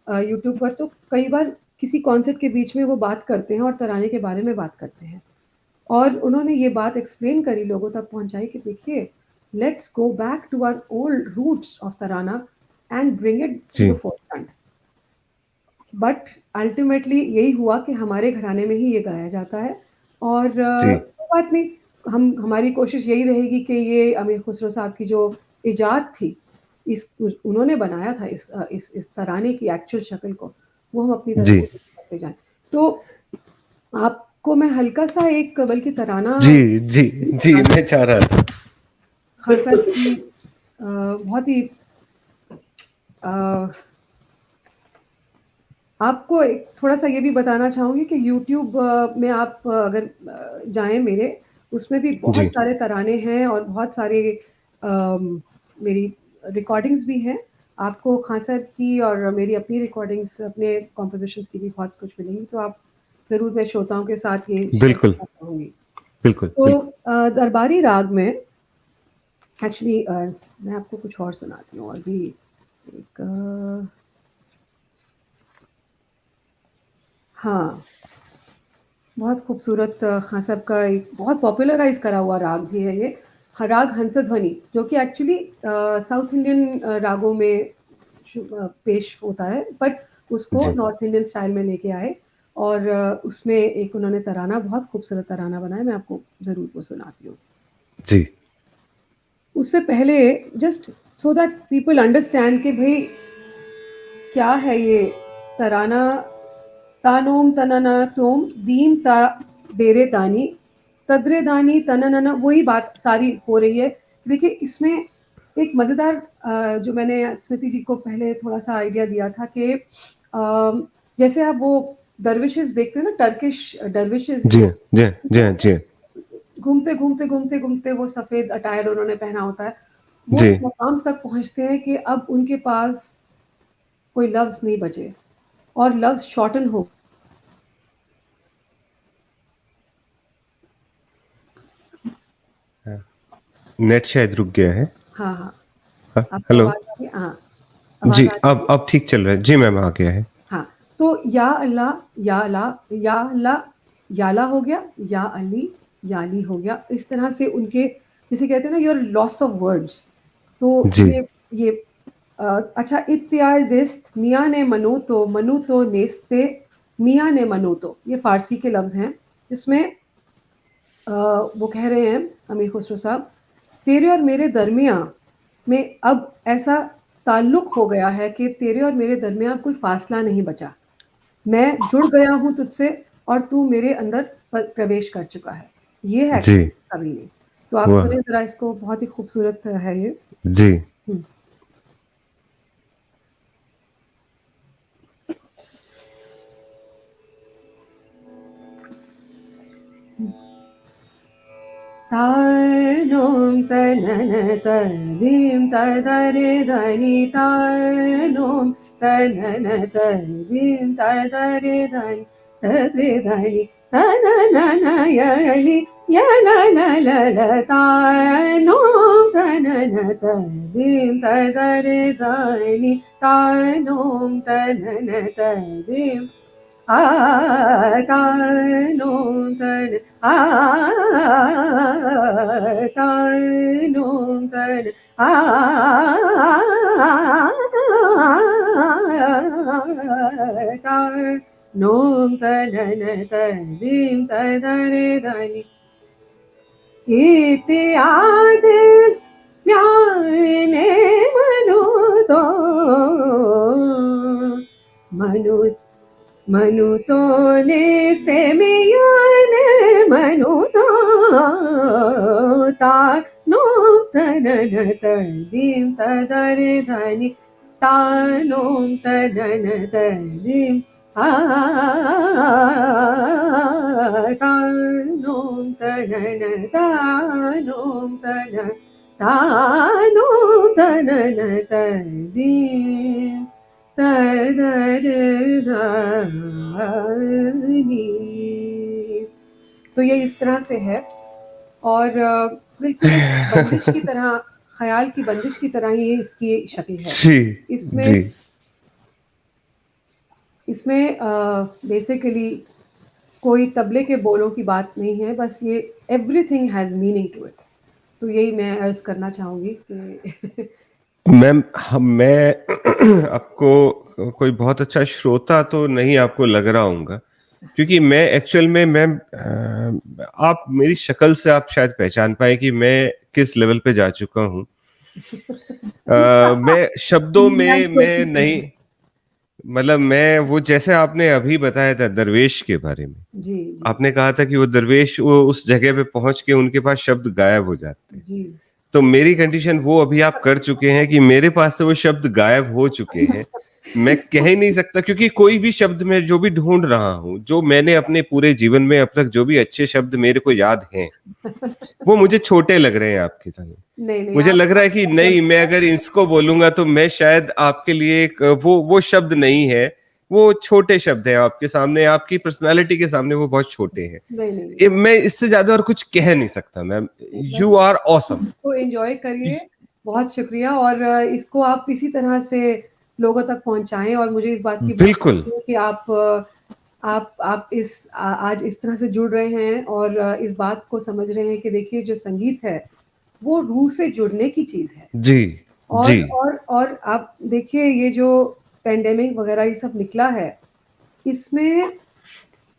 यूट्यूब पर, तो कई बार किसी कॉन्सर्ट के बीच में वो बात करते हैं और तराने के बारे में बात करते हैं, और उन्होंने ये बात एक्सप्लेन करी, लोगों तक पहुंचाई कि देखिए, let's go back to our old roots of tarana and bring it to the forefront. But ultimately यही हुआ कि हमारे घराने में ही ये गाया जाता है, और कोई बात नहीं, हमारी कोशिश यही रहेगी कि ये अमीर खुसरो साहब की जो इजाद थी, उन्होंने बनाया था इस तराने की एक्चुअल शक्ल को, वो हम अपनी तरफ से करते जाएं। तो आपको मैं हल्का सा एक बल्कि तराना जी मैं चाह रहा था खान साहब की बहुत ही आपको एक थोड़ा-सा ये भी बताना चाहूँगी कि यूट्यूब में आप अगर जाएँ मेरे, उसमें भी बहुत सारे तराने हैं और बहुत सारे मेरी रिकॉर्डिंग्स भी हैं। आपको खान साहब की और मेरी अपनी रिकॉर्डिंग्स, अपने कॉम्पोज़िशंस की भी बहुत कुछ मिलेंगी, तो आप ज़रूर मैं श्रोताओं के साथ ये शेयर करना चाहूँगी। तो दरबारी राग में एक्चुअली मैं आपको कुछ और सुनाती हूँ, और भी एक हाँ, बहुत खूबसूरत खान साहब का एक बहुत पॉपुलराइज़ करा हुआ राग भी है ये, राग हंसध्वनि, जो कि एक्चुअली साउथ इंडियन रागों में पेश होता है, बट उसको नॉर्थ इंडियन स्टाइल में लेके आए, और उसमें एक उन्होंने तराना, बहुत खूबसूरत तराना बनाया, मैं आपको ज़रूर वो सुनाती हूँ। जी। उससे पहले just so that people understand कि भाई क्या है ये तराना, तानोम तनना तोम दीम ता बेरे दानी तद्रे दानी तननना, वही बात सारी हो रही है। देखिए इसमें एक मज़ेदार जो मैंने स्मृति जी को पहले थोड़ा सा आइडिया दिया था कि जैसे आप वो दरविशेस देखते हैं ना, टर्किश दरविशेस, जी घूमते घूमते घूमते घूमते वो सफेद अटायर उन्होंने पहना होता है, वो इस मकाम तक पहुंचते हैं कि अब उनके पास कोई लफ्ज नहीं बचे और लफ्ज शॉर्टन हो। नेट शायद रुक गया है। हाँ, हेलो जी, आवाज अब ठीक चल रहा है जी मैम, आ गया है। हाँ, तो या अल्लाह, या अल्लाह, या अल्लाह, याला हो गया, या अली, याली हो गया, इस तरह से उनके, जिसे कहते हैं ना योर लॉस ऑफ वर्ड्स, तो ये अच्छा, इत्यार दिस्त मियाँ ने मनो तो नेस्ते मियाँ ने मनो तो, ये फारसी के लफ्ज हैं, जिसमें वो कह रहे हैं अमीर खुसरो साहब, तेरे और मेरे दरमियाँ में अब ऐसा ताल्लुक हो गया है कि तेरे और मेरे दरमियाँ कोई फासला नहीं बचा, मैं जुड़ गया हूँ तुझसे और तू मेरे अंदर प्रवेश कर चुका है। ये है कवि ने, तो आप सुने जरा इसको, बहुत ही खूबसूरत है ये जी। तानोम तनन तदीम तदरे धनी, तानोम तनन तदीम तदरे धनी तदरे धनी तनन यली यललल, तानोम तनन तदीम तदरे धनी, तानोम तनन तदीम तानों तन तानों तन तानों तनन तरीं तदरे धनि इति आदेश म्याने मनुतो मनुतो निस्ते मियाने मनुतो तानो तनन तदीं तदरे धनि तानो तनन तदीं तानो तनन तानो तनन तानो तनन तदीं तदरधानी। तो ये इस तरह से है और बिल्कुल बंदिश की तरह, ख्याल की बंदिश की तरह ही इसकी शक्ल है। जी, इसमें बेसिकली कोई तबले के बोलों की बात नहीं है, बस ये everything has meaning to it. तो यही मैं अर्ज करना चाहूंगी कि मैम मैं आपको कोई बहुत अच्छा श्रोता तो नहीं आपको लग रहा हूँगा, क्योंकि मैं एक्चुअल में मैम आप मेरी शक्ल से आप शायद पहचान पाए कि मैं किस लेवल पे जा चुका हूँ। मैं शब्दों में मैं नहीं, मतलब मैं वो जैसे आपने अभी बताया था दरवेश के बारे में, जी। आपने कहा था कि वो दरवेश वो उस जगह पे पहुंच के उनके पास शब्द गायब हो जाते हैं। जी। तो मेरी कंडीशन वो अभी आप कर चुके हैं कि मेरे पास से वो शब्द गायब हो चुके हैं। मैं कह ही नहीं सकता, क्योंकि कोई भी शब्द मैं जो भी ढूंढ रहा हूँ, जो मैंने अपने पूरे जीवन में अब तक जो भी अच्छे शब्द मेरे को याद हैं, वो मुझे छोटे लग रहे हैं आपके सामने। नहीं, मुझे लग रहा है कि नहीं, मैं अगर इसको बोलूंगा तो मैं शायद आपके लिए एक वो शब्द नहीं है, वो छोटे शब्द हैं आपके सामने, आपकी पर्सनालिटी के सामने वो बहुत छोटे हैं। नहीं। मैं इससे ज्यादा और कुछ कह नहीं सकता मैम। You are awesome. तो एंजॉय करिए, बहुत शुक्रिया, और इसको आप इसी तरह से लोगों तक पहुंचाएं। और मुझे इस बात की बिल्कुल कि आप इस आज इस तरह से जुड़ रहे हैं और इस बात को समझ रहे हैं कि देखिए जो संगीत है वो रूह से जुड़ने की चीज है। जी और जी और आप देखिए ये जो पेंडेमिक वगैरह ये सब निकला है, इसमें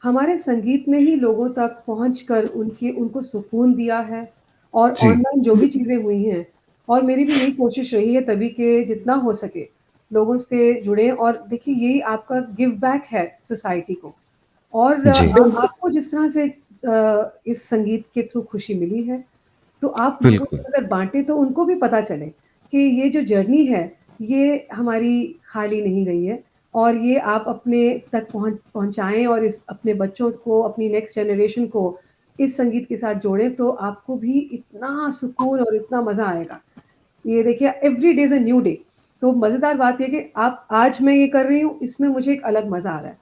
हमारे संगीत ने ही लोगों तक पहुंचकर उनको सुकून दिया है। और जी ऑनलाइन जो भी चीजें हुई हैं, और मेरी भी यही कोशिश रही है तभी कि जितना हो सके लोगों से जुड़े। और देखिए यही आपका गिव बैक है सोसाइटी को। और जी आपको जिस तरह से इस संगीत के थ्रू खुशी मिली है, तो आप लोगों बिल्कुल से अगर बांटे तो उनको भी पता चले कि ये जो जर्नी है ये हमारी खाली नहीं गई है, और ये आप अपने तक पहुंचाएं और इस अपने बच्चों को, अपनी नेक्स्ट जनरेशन को इस संगीत के साथ जोड़ें, तो आपको भी इतना सुकून और इतना मजा आएगा। ये देखिए every day is a new day. तो मजेदार बात ये कि आप आज मैं ये कर रही हूँ, इसमें मुझे एक अलग मजा आ रहा है,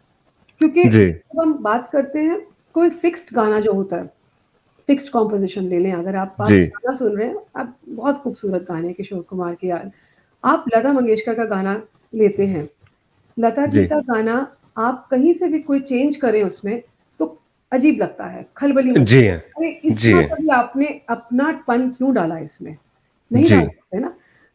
क्योंकि जी जब हम बात करते हैं कोई फिक्स्ड गाना जो होता है, फिक्स्ड कॉम्पोजिशन ले लें, अगर आप जी गाना सुन रहे हैं, आप बहुत खूबसूरत गाने किशोर कुमार के, यार आप लता मंगेशकर का गाना लेते हैं, लता जी जी का गाना आप कहीं से भी कोई चेंज करें उसमें तो अजीब लगता है, खलबली मचती जी है। हाँ अरे जी इतना हाँ कभी आपने अपनापन क्यों डाला इसमें? नहीं जी डाल सकते ना।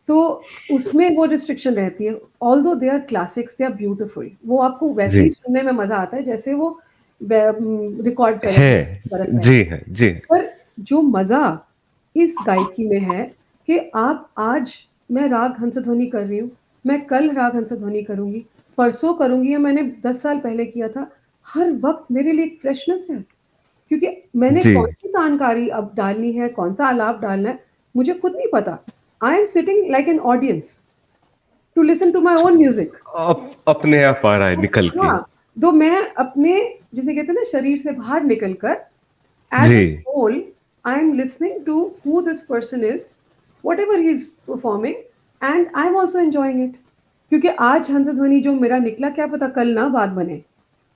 तो उसमें वो रिस्ट्रिक्शन रहती है। Although they are classics, they are beautiful, वो आपको वैसे जी ही सुनने में मजा आता है जैसे वो रिकॉर्ड करे है बरस पहले। जी हाँ जी पर जो मजा इस गायकी में है कि आप आज, मैं राग हंसध्वनि कर रही हूँ, मैं कल राग हंसध्वनि करूंगी, परसों करूंगी, या मैंने 10 साल पहले किया था, हर वक्त मेरे लिए एक फ्रेशनेस है, क्योंकि मैंने जी कौन सी तानकारी अब डालनी है, कौन सा आलाप डालना है, मुझे खुद नहीं पता। I am sitting like an audience to listen to my own music. अपने आप आ रहा है निकल के। हाँ, तो मैं अपने, जिसे कहते हैं ना, शरीर से बाहर निकलकर as ji a whole, I'm listening to who this person is, whatever he's performing, and I'm also enjoying it. क्योंकि आज हंसध्वनि जो मेरा निकला, क्या पता कल ना बात बने।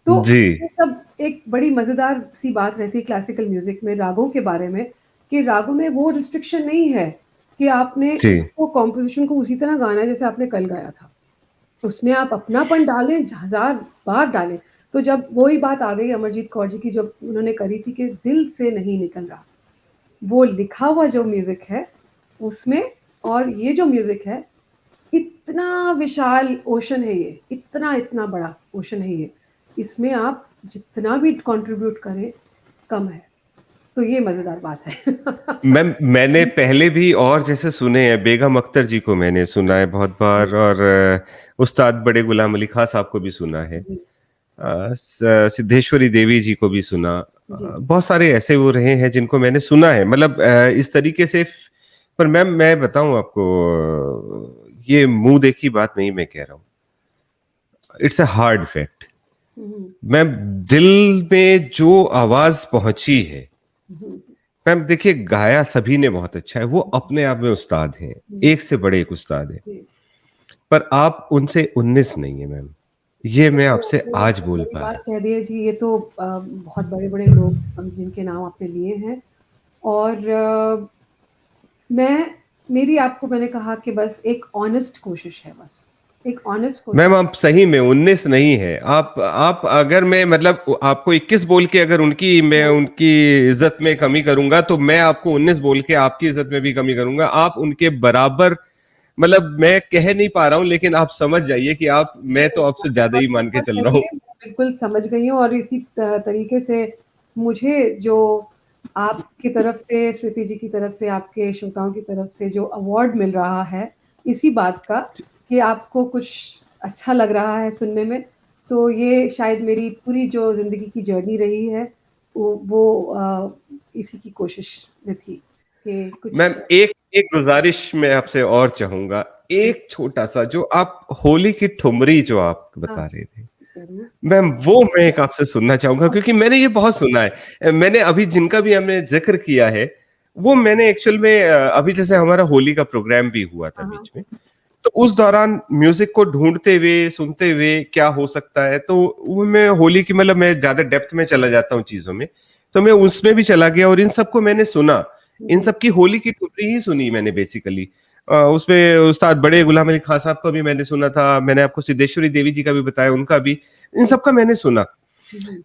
तो जी ये सब एक बड़ी मजेदार सी बात रहती है क्लासिकल म्यूजिक में, रागों के बारे में, कि रागों में वो रिस्ट्रिक्शन नहीं है कि आपने जी उसको कॉम्पोजिशन को उसी तरह गाना है जैसे आपने कल गाया था। उसमें आप अपनापन डालें, हजार बार डालें, तो जब वही बात आ गई अमरजीत कौर जी की, जब उन्होंने करी थी कि दिल से नहीं निकल रहा, वो लिखा हुआ जो म्यूजिक है उसमें और ये जो म्यूजिक है, इतना विशाल ओशन है ये, इतना बड़ा ओशन है ये, इसमें आप जितना भी कंट्रीब्यूट करें कम है। तो ये मजेदार बात है। मैंने पहले भी और जैसे सुने हैं, बेगम अख्तर जी को मैंने सुना है बहुत बार, और उस्ताद बड़े गुलाम अली खां साहब को भी सुना है, सिद्धेश्वरी देवी जी को भी सुना, बहुत सारे ऐसे वो रहे हैं जिनको मैंने सुना है, मतलब इस तरीके से। पर मैम मैं बताऊं आपको, ये मुंह देखी बात नहीं मैं कह रहा हूं, it's a hard fact. Ma'am दिल में जो आवाज पहुंची है, मैम देखिए गाया सभी ने बहुत अच्छा है, वो अपने आप में उस्ताद हैं, एक से बड़े एक उस्ताद हैं, पर आप उनसे 19 नहीं है मैम, ये मैं आपसे आज बोल पा रहा हूं। कह दिए जी, ये तो बहुत बड़े बड़े लोग जिनके नाम आपने लिए हैं, और मेरी आपको मैंने कहा कि बस एक ऑनेस्ट कोशिश है, बस एक ऑनेस्ट कोशिश। मैम आप सही में 19 नहीं है, आप अगर मैं मतलब आपको 21 बोल के अगर मैं उनकी इज्जत में कमी करूंगा, तो मैं आपको 19 बोल के आपकी इज्जत में भी कमी करूंगा। आप उनके बराबर, मतलब मैं कह नहीं पा रहा हूं, लेकिन आप समझ जाइए कि मैं तो आपसे ज्यादा ही मान के चल रहा हूँ। बिल्कुल समझ गई हूँ, और इसी तरीके से मुझे जो आपकी तरफ से, श्रुति जी की तरफ से, आपके श्रोताओं की तरफ से जो अवार्ड मिल रहा है इसी बात का कि आपको कुछ अच्छा लग रहा है सुनने में, तो ये शायद मेरी पूरी जो जिंदगी की जर्नी रही है वो इसी की कोशिश में थी कि कुछ। मैम एक एक गुजारिश मैं आपसे और चाहूंगा, एक छोटा सा, जो आप होली की ठुमरी जो आप बता रहे थे मैम, वो मैं एक आपसे सुनना चाहूंगा, क्योंकि मैंने ये बहुत सुना है। मैंने अभी जिनका भी हमने जिक्र किया है, वो मैंने एक्चुअल में अभी जैसे हमारा होली का प्रोग्राम भी हुआ था बीच में, तो उस दौरान म्यूजिक को ढूंढते हुए सुनते हुए क्या हो सकता है, तो वो मैं होली की, मतलब मैं ज्यादा डेप्थ में चला जाता हूँ चीजों में, तो मैं उसमें भी चला गया और इन सबको मैंने सुना, इन सबकी होली की ठुमरी ही सुनी मैंने बेसिकली। उसमें उस्ताद बड़े गुलाम अली खां साहब का भी मैंने सुना था, मैंने आपको सिद्धेश्वरी देवी जी का भी बताया, उनका भी, इन सबका मैंने सुना।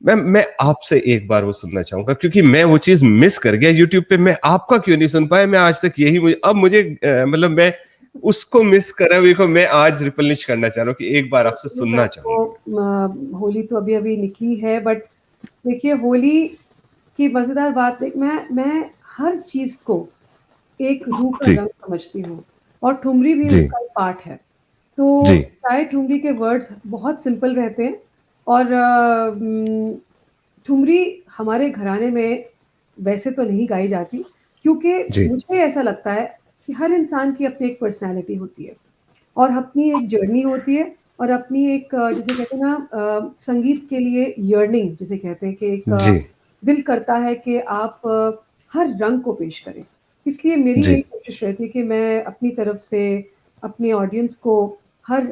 मैं आपसे एक बार वो सुनना चाहूंगा, क्योंकि मैं वो चीज मिस कर गया यूट्यूब पे, मैं आपका क्यों नहीं सुन पाया, मैं आज तक यही अब मुझे मतलब मैं उसको मिस करा हुए को मैं आज रिपलिश करना चाह रहा हूँ कि एक बार आपसे सुनना चाहूंगा। होली तो अभी अभी निकली है, बट देखिए होली की मजेदार बात, मैं हर चीज को एक रूह का रंग समझती हूँ, और ठुमरी भी उसका एक पार्ट है। तो चाहे ठुमरी के वर्ड्स बहुत सिंपल रहते हैं, और ठुमरी हमारे घराने में वैसे तो नहीं गाई जाती, क्योंकि मुझे ऐसा लगता है कि हर इंसान की अपनी एक पर्सनैलिटी होती है, और अपनी एक जर्नी होती है, और अपनी एक जिसे कहते हैं ना संगीत के लिए यर्निंग जिसे कहते हैं, कि एक दिल करता है कि आप हर रंग को पेश करें। इसलिए मेरी यही कोशिश रहती है कि मैं अपनी तरफ से अपने ऑडियंस को हर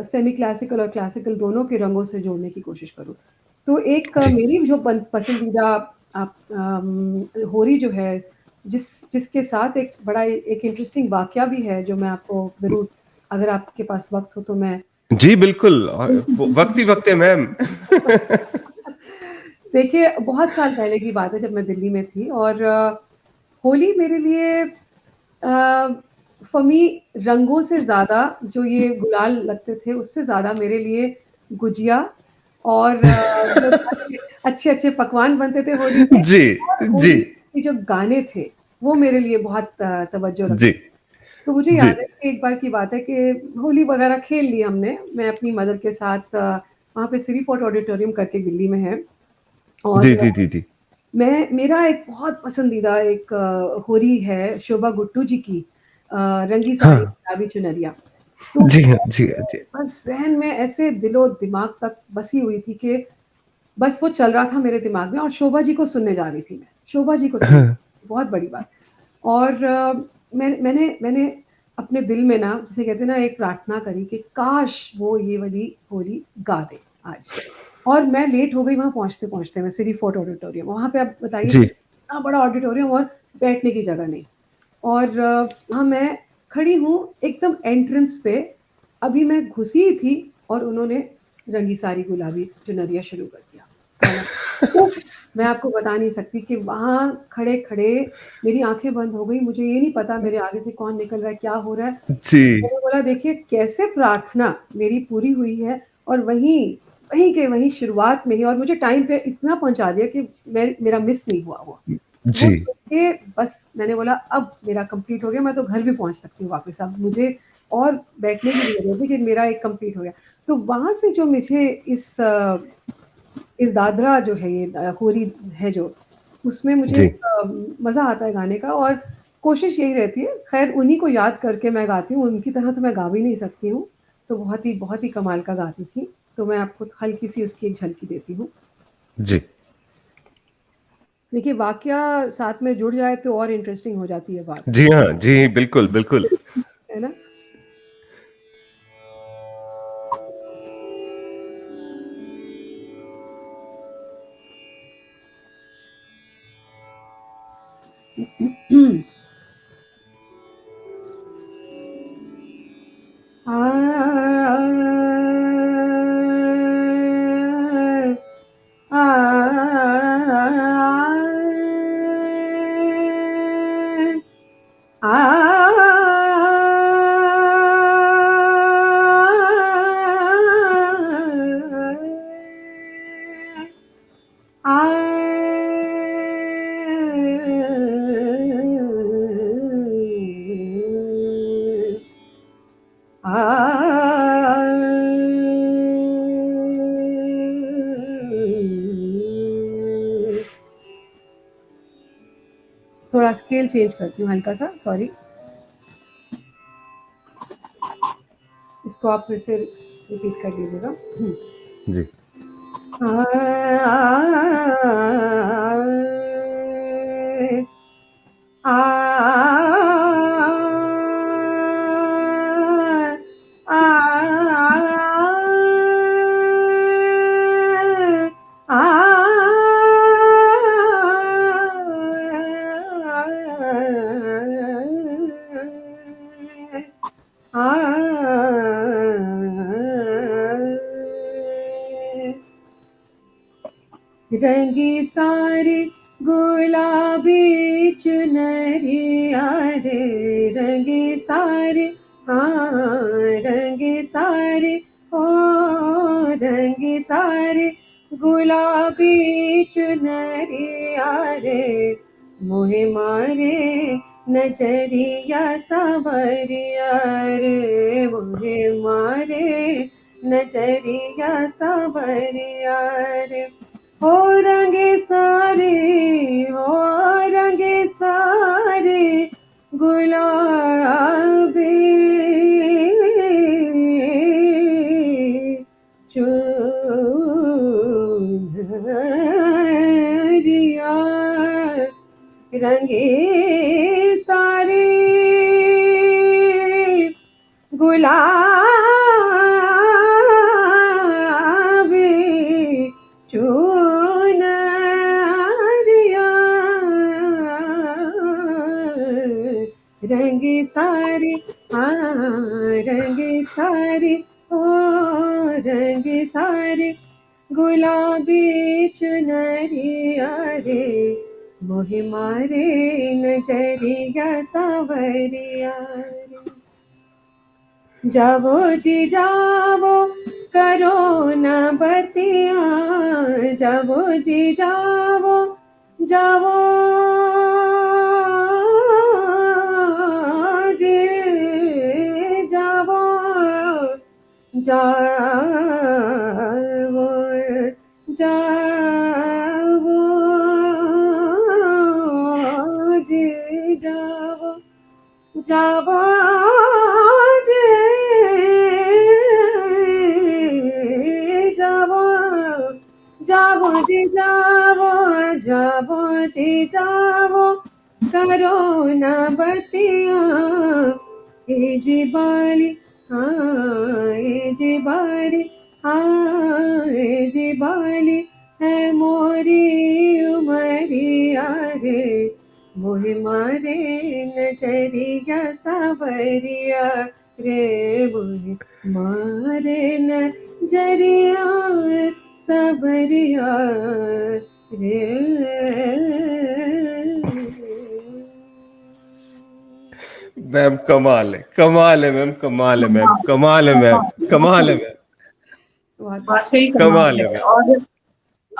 सेमी क्लासिकल और क्लासिकल दोनों के रंगों से जोड़ने की कोशिश करूँ। तो एक मेरी जो पसंदीदा होरी जो है, जिसके साथ एक बड़ा एक इंटरेस्टिंग वाकया भी है, जो मैं आपको जरूर, अगर आपके पास वक्त हो तो मैं। जी बिल्कुल, वक्त ही वक्त है मैम। देखिए बहुत साल पहले की बात है, जब मैं दिल्ली में थी, और होली मेरे लिए फमी रंगों से ज्यादा, जो ये गुलाल लगते थे उससे ज्यादा मेरे लिए गुजिया और अच्छे अच्छे पकवान बनते थे होली में, और होली के जो गाने थे वो मेरे लिए बहुत तवज्जो रखते। तो मुझे याद है कि एक बार की बात है कि होली वगैरह खेल ली हमने, मैं अपनी मदर के साथ, वहाँ पे सिटी फोर्ट ऑडिटोरियम करके दिल्ली में है, और मेरा एक बहुत पसंदीदा एक होरी है शोभा गुट्टू जी की, रंगी साड़ी गुलाबी चुनरिया। तो बस जहन में ऐसे दिलो दिमाग तक बसी हुई थी कि बस वो चल रहा था मेरे दिमाग में, और शोभा जी को सुनने जा रही थी मैं, शोभा जी को सुनने, बहुत बड़ी बात। और मैंने अपने दिल में ना, जिसे कहते हैं ना, एक प्रार्थना करी कि काश वो ये वाली होली गा दे आज। और मैं लेट हो गई वहाँ पहुँचते-पहुँचते, मैं सिटी फोर्ट ऑडिटोरियम, वहाँ पे आप बताइए इतना बड़ा ऑडिटोरियम और बैठने की जगह नहीं, और वहाँ मैं खड़ी हूँ एकदम एंट्रेंस पे, अभी मैं घुसी ही थी और उन्होंने रंगी सारी गुलाबी चुनरिया शुरू कर दिया। उफ, मैं आपको बता नहीं सकती कि वहाँ खड़े-खड़े मेरी आँखें बंद हो गई, मुझे ये नहीं पता मेरे आगे से कौन निकल रहा है, क्या हो रहा है। जी। मैंने बोला देखिए कैसे प्रार्थना मेरी पूरी हुई है और वहीं के वहीं शुरुआत में ही और मुझे टाइम पे इतना पहुँचा दिया कि मेरा मिस नहीं हुआ वो। वो जी। सुन के बस मैंने बोला अब मेरा कंप्लीट हो गया, मैं तो घर भी पहुँच सकती हूँ वापस अब मुझे और बैठने की ज़रूरत है कि मेरा एक कंप्लीट हो गया। तो वहाँ से जो मुझे इस दादरा जो है ये होरी है जो, उसमें मुझे जी। मज़ा आता है गाने का और कोशिश यही रहती है, ख़ैर उन्हीं को याद करके मैं गाती हूँ, उनकी तरह तो मैं गा भी नहीं सकती हूँ, तो बहुत ही कमाल का गाती थी। तो मैं आपको हल्की-सी उसकी एक झलकी देती हूँ। जी। देखिए वाकया साथ में जुड़ जाए तो और इंटरेस्टिंग हो जाती है बात। जी हाँ, जी, बिल्कुल, बिल्कुल। है ना? थोड़ा स्केल चेंज करती हूँ हल्का-सा, सॉरी। इसको आप फिर से रिपीट कर लीजिएगा। जी। रंगी सारी गुलाबी चुनरिया रे रंगी सारी रंगी सारी ओ रंगी सारी गुलाबी चुनरिया रे मोहे मारे नजरिया सावरिया रे मोहे मारे नजरिया सावरिया रे हो रंगे सारे गुलाबी चुनरिया रंगे सारे गुलाबी चुनरिया रंगी सारी रंगी सारी ओ रंगी सारी गुलाबी चुनरिया रे मोहे मारे नजरिया सावरिया रे जावो जी जावो करो न बतिया जावो जी जावो जावो जी जावो जावो जावो जी जावो जावो जी जावो जावो जी जावो जावो जी जावो करो न बतिया ए जी बाली ए जी बाली ए जी बाली है मोरी उमरिया रे मोहे मारे नजरिया सावरिया रे मोहे मारे जरिया सबरिया रे। मैम कमाल है, कमाल है मैम, कमाल है मैम, कमाल है मैम, कमाल है मैम, वाकई कमाल कमाल है है। मैम। और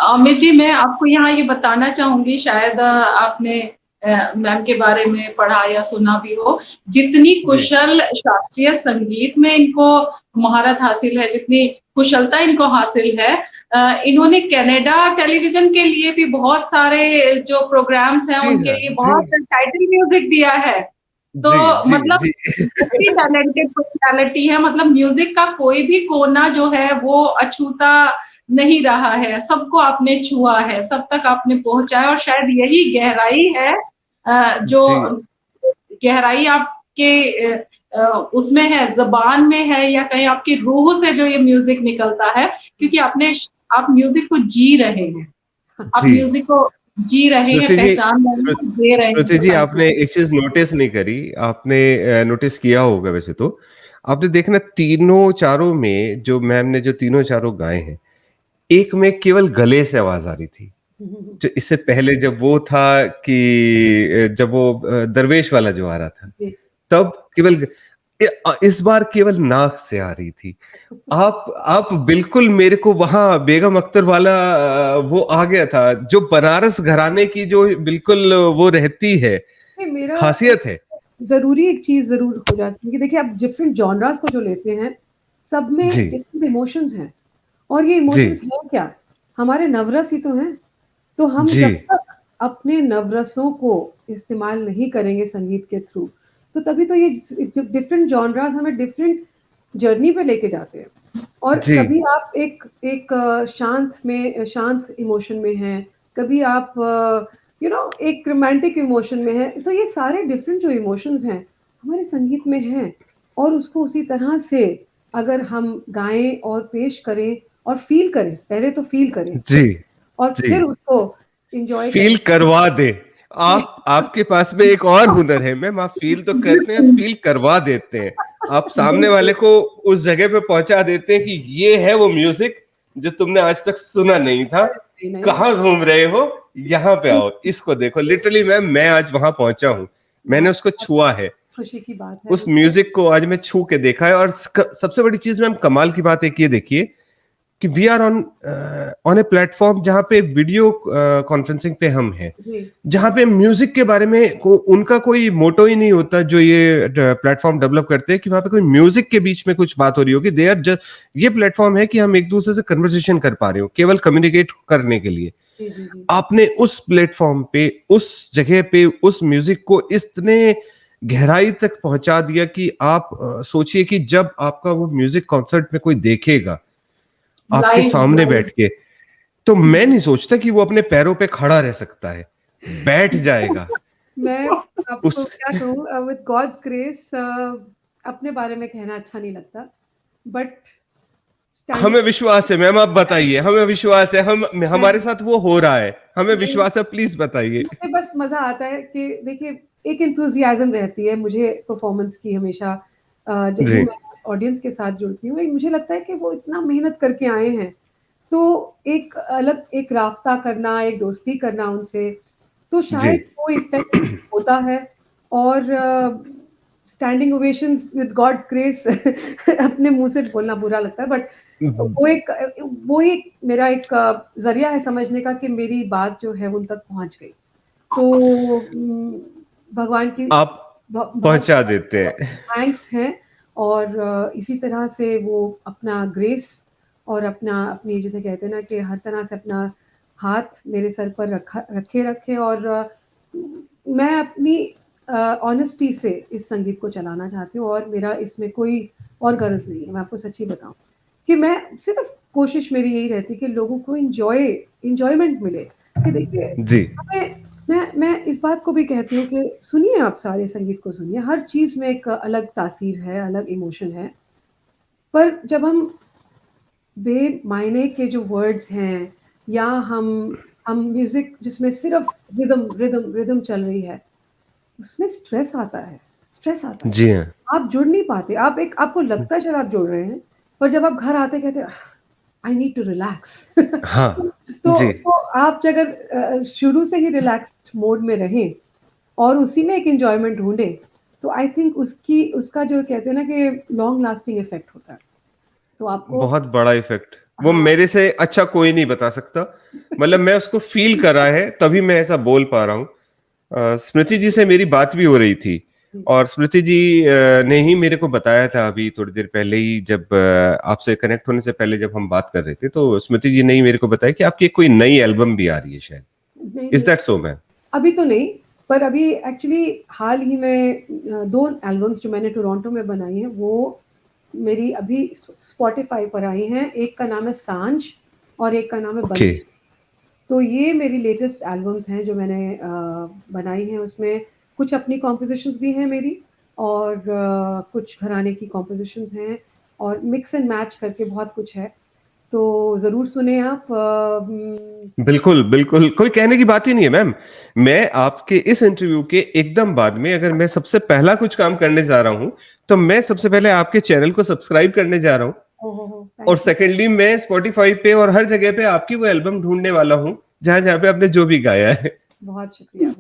अमित जी, मैं आपको यहाँ ये बताना चाहूंगी, शायद आपने मैम के बारे में पढ़ा या सुना भी हो, जितनी जी कुशल शास्त्रीय संगीत में इनको महारत हासिल है, जितनी कुशलता इनको हासिल है, इन्होंने कनाडा टेलीविजन के लिए भी बहुत सारे जो प्रोग्राम्स हैं जी उनके हाँ लिए जी बहुत टाइटल म्यूजिक दिया है। तो जी जी मतलब जी। इतनी टैलेंटेड पर्सनालिटी है, मतलब म्यूजिक का कोई भी कोना जो है वो अछूता नहीं रहा है, सबको आपने छुआ है, सब तक आपने पहुंचा है, और शायद यही गहराई है, जो जी गहराई आपके उसमें है, जबान में है, या कहीं आपकी रूह से जो ये म्यूजिक निकलता है, क्योंकि आप म्यूजिक को जी रहे हैं, आप जी। म्यूजिक को जी रहे हैं, श्रुति जी, पहचान रहे हैं, दे रहे हैं श्रुति जी, सोसाइटी आपने को। एक चीज नोटिस नहीं करी, आपने नोटिस किया होगा वैसे तो, आपने देखना तीनों चारों में जो मैम ने जो तीनों चारों गाए हैं, एक में केवल गले से आवाज आ रही थी। जो इससे पहले जब वो था कि जब वो दरवेश वाला जो आ रहा था, तब केवल, इस बार केवल नाक से आ रही थी। आप बिल्कुल मेरे को वहां बेगम अख्तर वाला वो आ गया था, जो बनारस घराने की जो बिल्कुल वो रहती है, मेरा खासियत है। जरूरी एक चीज जरूर हो जाती है कि देखिए, आप डिफरेंट जॉनरास को जो लेते हैं, सब में जी डिफरेंट इमोशंस हैं, और ये जी इमोशंस हैं क्या, हमारे नवरस ही तो हैं। तो हम जी जब तक अपने नवरसों को इस्तेमाल नहीं करेंगे संगीत के थ्रू, तो तभी तो ये डिफरेंट जॉनरास हमें डिफरेंट जर्नी पे लेके जाते हैं। और जी कभी आप एक एक शांत इमोशन में हैं, कभी आप एक रोमांटिक इमोशन में है, तो ये सारे डिफरेंट जो इमोशंस हैं हमारे संगीत में हैं, और उसको उसी तरह से अगर हम गाएं और पेश करें और फील करें, पहले तो फील करें जी और जी। फिर उसको एंजॉय करें। फील करवा दे। आप, आपके पास में एक और हुनर है मैम, आप फील तो करते हैं, फील करवा देते हैं। आप सामने वाले को उस जगह पे पहुंचा देते हैं कि ये है वो म्यूजिक जो तुमने आज तक सुना नहीं था, नहीं, कहाँ घूम रहे हो, यहाँ पे आओ, इसको देखो। लिटरली मैम, मैं आज वहां पहुंचा हूँ, मैंने उसको छुआ है, खुशी की बात है उस म्यूजिक को आज मैं छू के देखा है। और सबसे बड़ी चीज मैम, कमाल की बात एक ये देखिए कि we are on a platform जहां पे वीडियो कॉन्फ्रेंसिंग पे हम हैं, जी। जहां पे म्यूजिक के बारे में उनका कोई मोटो ही नहीं होता, जो ये प्लेटफॉर्म डेवलप करते हैं कि वहां पे कोई म्यूजिक के बीच में कुछ बात हो रही होगी। दे आर, ये प्लेटफॉर्म है कि हम एक दूसरे से कन्वर्सेशन कर पा रहे हो, केवल कम्युनिकेट करने के लिए। जी जी जी। आपने उस प्लेटफॉर्म पे, उस जगह पे उस म्यूजिक को इतने गहराई तक पहुंचा दिया कि आप सोचिए कि जब आपका वो म्यूजिक कॉन्सर्ट में कोई देखेगा आपके सामने लाइव बैठ के, तो मैं नहीं सोचता कि वो अपने पैरों पे खड़ा रह सकता है, बैठ जाएगा मैं आपको उस। क्या कहूँ, विद गॉड्स ग्रेस, अपने बारे में कहना अच्छा नहीं लगता, बट हमें स्टैंडिंग विश्वास है मैम, आप बताइए, हमें विश्वास है, हम, हमारे साथ वो हो रहा है, हमें नहीं, विश्वास है, प्लीज बताइए। मुझे बस मजा आता है कि देखिए, एक एंथुजियाज्म रहती है मुझे परफॉर्मेंस की हमेशा। जब भी जी मैं ऑडियंस के साथ जुड़ती हूँ, मुझे लगता है कि वो इतना मेहनत करके आए हैं, तो एक अलग एक राब्ता करना, एक दोस्ती करना उनसे, तो जी शायद वो इफेक्ट होता है। और स्टैंडिंग ओवेशंस विद गॉड्स ग्रेस अपने मुंह से बोलना बुरा लगता है, बट वो एक मेरा एक जरिया है समझने का कि मेरी बात जो है उन तक पहुंच गई। तो भगवान की आप बहुत पहुंचा देते हैं। थैंक्स है। और इसी तरह से वो अपना ग्रेस और अपना अपनी, जैसे कहते हैं ना कि हर तरह से अपना हाथ मेरे सर पर रखे, और मैं अपनी ऑनेस्टी से इस संगीत को चलाना चाहती हूँ, और मेरा इसमें कोई और गर्ज नहीं है। मैं आपको सच्ची बताऊं कि मैं सिर्फ कोशिश मेरी यही रहती है कि लोगों को इंजॉयमेंट मिले। कि देखिए, जी हमें मैं इस बात को भी कहती हूँ कि सुनिए, आप सारे संगीत को सुनिए, हर चीज़ में एक अलग तासीर है, अलग इमोशन है। पर जब हम बेमायने के जो वर्ड्स हैं, या हम म्यूज़िक जिसमें सिर्फ रिदम रिदम रिदम चल रही है, उसमें स्ट्रेस आता है। जी हाँ आप जुड़ नहीं पाते, आप एक आपको लगता है शायद आप जुड़ रहे हैं, पर जब आप घर आते कहते हैं आई नीड टू रिलैक्स। हाँ जी, तो आप अगर शुरू से ही रिलैक्स्ड मोड में रहें और उसी में एक एंजॉयमेंट ढूंढें, तो आई थिंक उसका जो कहते हैं ना कि लॉन्ग लास्टिंग इफेक्ट होता है। तो आपको बहुत बड़ा इफेक्ट वो हाँ मेरे से अच्छा कोई नहीं बता सकता। मतलब मैं उसको फील कर रहा है तभी मैं ऐसा बोल पा रहा हूँ। स्मृति जी से मेरी बात भी हो रही थी और स्मृति जी ने ही मेरे को बताया था अभी थोड़ी देर पहले ही, जब आपसे कनेक्ट होने से पहले जब हम बात कर रहे थे, तो स्मृति जी ने ही मेरे को बताया कि आपकी कोई नई एल्बम भी आ रही है शायद। नहीं इज नहीं दैट सो मैम? अभी तो नहीं, पर अभी एक्चुअली हाल ही में 2 एल्बम्स जो मैंने टोरंटो में बनाई हैं वो मेरी अभी स्पॉटिफाई पर आई हैं। एक का नाम है सांझ और एक का नाम है ओके। बंदिश। तो ये मेरी लेटेस्ट एल्बम्स हैं जो मैंने बनाई हैं। उसमें कुछ अपनी कॉम्पोजिशंस भी हैं मेरी और कुछ घराने की कॉम्पोजिशंस हैं और मिक्स एंड मैच करके बहुत कुछ है। तो ज़रूर सुने आप। बिल्कुल बिल्कुल, कोई कहने की बात ही नहीं है मैम। मैं आपके इस इंटरव्यू के एकदम बाद में अगर मैं सबसे पहला कुछ काम करने जा रहा हूं तो मैं सबसे पहले आपके चैनल को सब्सक्राइब करने जा रहा हूं, ओहो और थैंक यू। सेकेंडली मैं स्पॉटिफाई पे और हर जगह पे आपकी वो एल्बम ढूंढने वाला हूं जहां जहां पे आपने जो भी गाया है। बहुत शुक्रिया।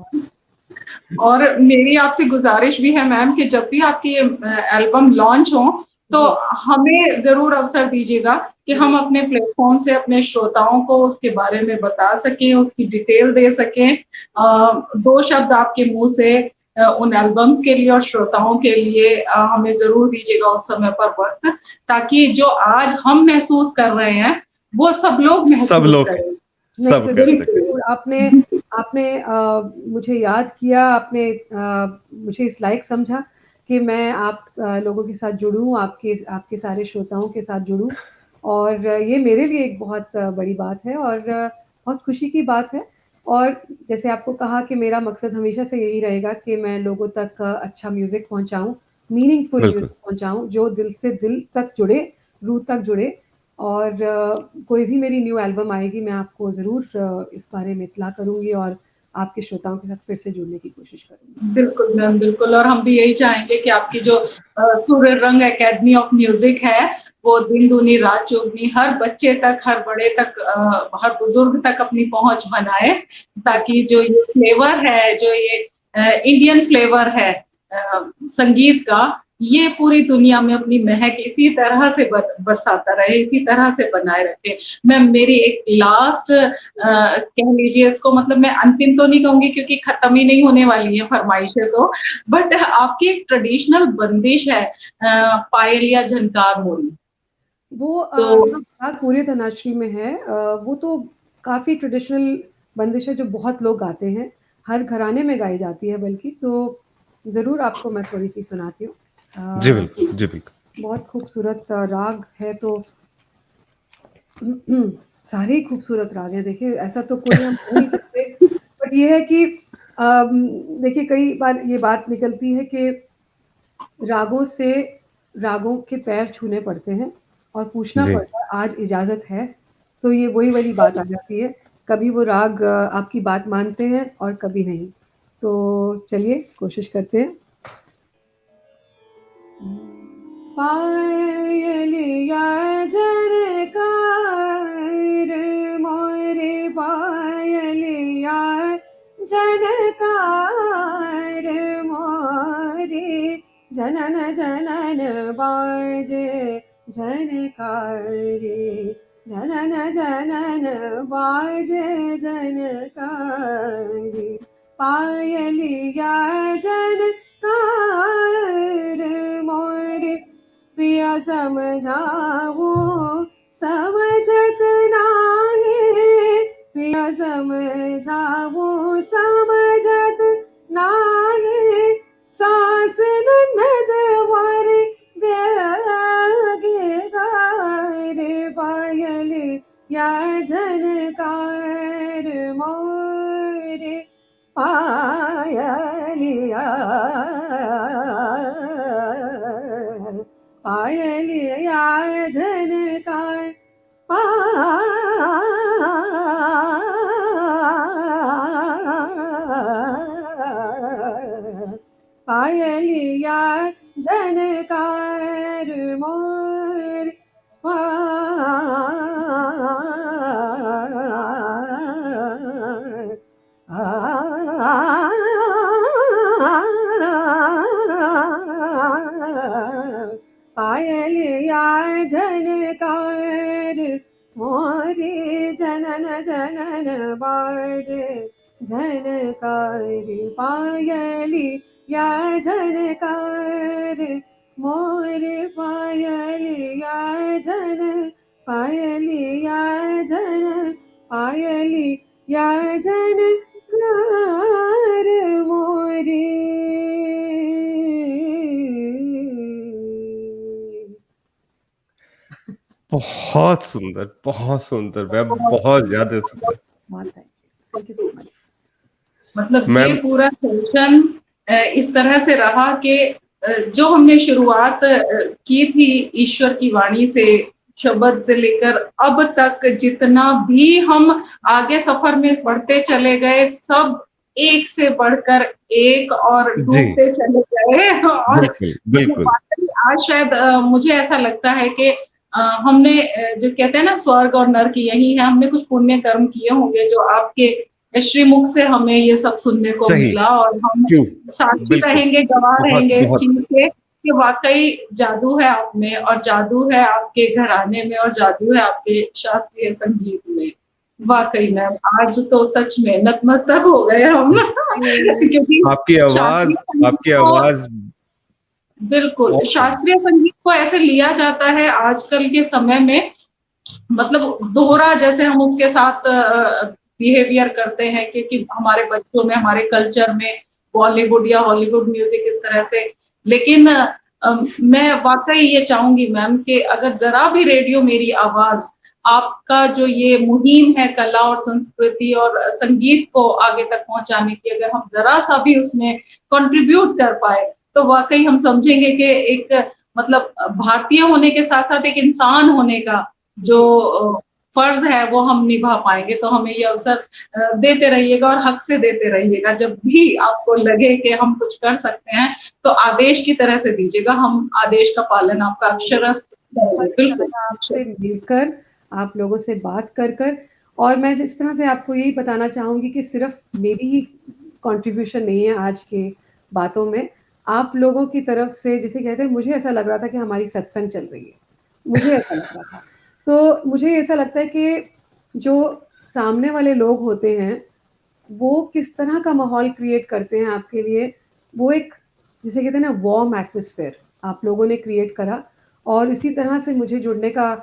और मेरी आपसे गुजारिश भी है मैम कि जब भी आपकी एल्बम लॉन्च हो तो जी हमें जरूर अवसर दीजिएगा कि हम अपने प्लेटफॉर्म से अपने श्रोताओं को उसके बारे में बता सकें, उसकी डिटेल दे सकें। 2 शब्द आपके मुंह से उन एल्बम्स के लिए और श्रोताओं के लिए हमें जरूर दीजिएगा उस समय पर वक्त, ताकि जो आज हम महसूस कर रहे हैं वो सब लोग सब महसूस लोग करें। नहीं सब कर ज़रूर सके। ज़रूर आपने आपने मुझे याद किया, आपने मुझे इस लायक समझा कि मैं आप लोगों के साथ जुड़ूँ, आपके आपके सारे श्रोताओं के साथ जुड़ूँ और ये मेरे लिए एक बहुत बड़ी बात है और बहुत खुशी की बात है। और जैसे आपको कहा कि मेरा मकसद हमेशा से यही रहेगा कि मैं लोगों तक अच्छा म्यूज़िक पहुँचाऊँ, मीनिंगफुल बिल्कुल। म्यूज़िक पहुँचाऊँ, जो दिल से दिल तक जुड़े, रूह तक जुड़े। और कोई भी मेरी न्यू एल्बम आएगी मैं आपको ज़रूर इस बारे में इत्तला करूँगी और आपके श्रोताओं के साथ फिर से जुड़ने की कोशिश करूँगी। बिल्कुल मैम, बिल्कुल। और हम भी यही चाहेंगे कि आपकी जो सूर्य रंग एकेडमी ऑफ म्यूजिक है वो दिन दूनी रात चौगनी हर बच्चे तक, हर बड़े तक, हर बुजुर्ग तक अपनी पहुंच बनाए, ताकि जो ये फ्लेवर है, जो ये इंडियन फ्लेवर है संगीत का, ये पूरी दुनिया में अपनी महक इसी तरह से बरसाता रहे, इसी तरह से बनाए रखे। मैम मेरी एक लास्ट कह लीजिए इसको, मतलब मैं अंतिम तो नहीं कहूंगी क्योंकि खत्म ही नहीं होने वाली है फरमाइशें तो, बट आपकी एक ट्रेडिशनल बंदिश है पायल या झनकार मोरी। वो तो राग पूरे तनाश्री में है। वो तो काफ़ी ट्रेडिशनल बंदिश है जो बहुत लोग गाते हैं, हर घराने में गाई जाती है बल्कि। तो ज़रूर आपको मैं थोड़ी-सी सुनाती हूँ। जी बिल्कुल, जी बिल्कुल। बहुत खूबसूरत राग है तो सारे ही खूबसूरत राग हैं। देखिए ऐसा तो कोई हम कह नहीं सकते, बट ये है कि देखिए कई बार ये बात निकलती है कि रागों से रागों के पैर छूने पड़ते हैं और पूछना जी पड़ता है आज इजाज़त है? तो ये वही वाली बात आ जाती है। कभी वो राग आपकी बात मानते हैं और कभी नहीं। तो चलिए कोशिश करते हैं। पायलिया झनकार मोरे पायलिया झनकार मोरे जनन जनन बाजे झनकारे जनन जनन बाजे झनकारे पायलिया झनकार मोरे पिया समझाओ समझत नाही पिया समझाओ समझत नाही सास ननद वर देगे गार पायल या झनकार मोरे पायलिया पायलिया झनकार पायलिया झनकार मोर झन झन बाजे झनकार पायली या झनकार मोर पायली या झन पायली या झन पायली या झनकार मोरी। बहुत सुंदर मैम, बहुत ज्यादा सुंदर। Thank you so much. मतलब ये पूरा सेशन इस तरह से रहा कि जो हमने शुरुआत की थी ईश्वर की वाणी से, शब्द से लेकर अब तक जितना भी हम आगे सफर में बढ़ते चले गए, सब एक से बढ़कर एक और डूबते चले गए। और बिल्कुल। आज शायद मुझे ऐसा लगता है कि हमने जो कहते हैं ना स्वर्ग और नर्क यही है, हमने कुछ पुण्य कर्म किए होंगे जो आपके श्रीमुख से हमें ये सब सुनने को मिला, और हम साक्षी रहेंगे, गवाह रहेंगे इस चीज के कि वाकई जादू है आप में, और जादू है आपके घराने में, और जादू है आपके शास्त्रीय संगीत में। वाकई मैम आज तो सच में नतमस्तक हो गए हम क्योंकि आपकी आवाज बिल्कुल शास्त्रीय संगीत को ऐसे लिया जाता है आजकल के समय में, मतलब दोहरा जैसे हम उसके साथ बिहेवियर करते हैं, क्योंकि हमारे बच्चों में, हमारे कल्चर में बॉलीवुड या हॉलीवुड म्यूजिक इस तरह से। लेकिन मैं वाकई ये चाहूंगी मैम कि अगर जरा भी रेडियो मेरी आवाज आपका जो ये मुहिम है कला और संस्कृति और संगीत को आगे तक पहुंचाने की, अगर हम जरा सा भी उसमें कंट्रीब्यूट कर पाए तो वाकई हम समझेंगे कि एक मतलब भारतीय होने के साथ साथ एक इंसान होने का जो फर्ज है वो हम निभा पाएंगे। तो हमें ये अवसर देते रहिएगा और हक से देते रहिएगा। जब भी आपको लगे कि हम कुछ कर सकते हैं तो आदेश की तरह से दीजिएगा, हम आदेश का पालन आपका अक्षरशः बिल्कुल आपसे मिलकर, आप लोगों से बात कर और मैं जिस तरह से आपको यही बताना चाहूंगी कि सिर्फ मेरी ही कंट्रीब्यूशन नहीं है आज के बातों में, आप लोगों की तरफ से, जिसे कहते हैं, मुझे ऐसा लग रहा था कि हमारी सत्संग चल रही है, मुझे ऐसा लग रहा था। तो मुझे ऐसा लगता है कि जो सामने वाले लोग होते हैं वो किस तरह का माहौल क्रिएट करते हैं आपके लिए, वो एक जिसे कहते हैं ना वार्म एटमॉस्फेयर आप लोगों ने क्रिएट करा, और इसी तरह से मुझे जुड़ने का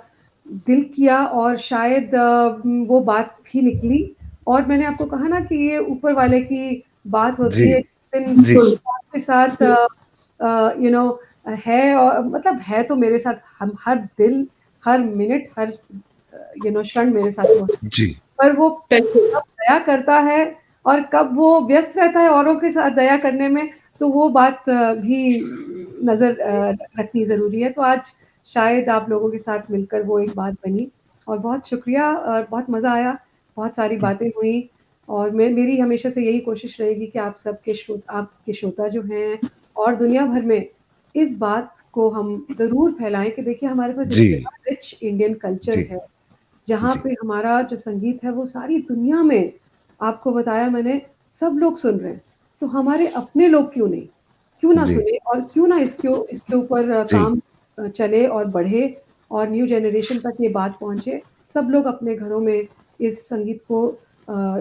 दिल किया और शायद वो बात भी निकली। और मैंने आपको कहा ना कि ये ऊपर वाले की बात होती है, के साथ यू नो है, और मतलब है तो मेरे साथ हम हर दिल, हर मिनट, हर क्षण मेरे साथ हो, पर वो कब दया करता है और कब वो व्यस्त रहता है औरों के साथ दया करने में, तो वो बात भी नजर रखनी जरूरी है। तो आज शायद आप लोगों के साथ मिलकर वो एक बात बनी, और बहुत शुक्रिया, और बहुत मजा आया, बहुत सारी बातें हुई, और मेरी हमेशा से यही कोशिश रहेगी कि आप सबके आपके श्रोता जो हैं और दुनिया भर में इस बात को हम जरूर फैलाएं कि देखिए हमारे पास इतना रिच इंडियन कल्चर है, जहाँ पे हमारा जो संगीत है वो सारी दुनिया में, आपको बताया मैंने, सब लोग सुन रहे हैं, तो हमारे अपने लोग क्यों ना सुने, और क्यों ना इसके ऊपर काम चले और बढ़े, और न्यू जनरेशन तक ये बात पहुंचे, सब लोग अपने घरों में इस संगीत को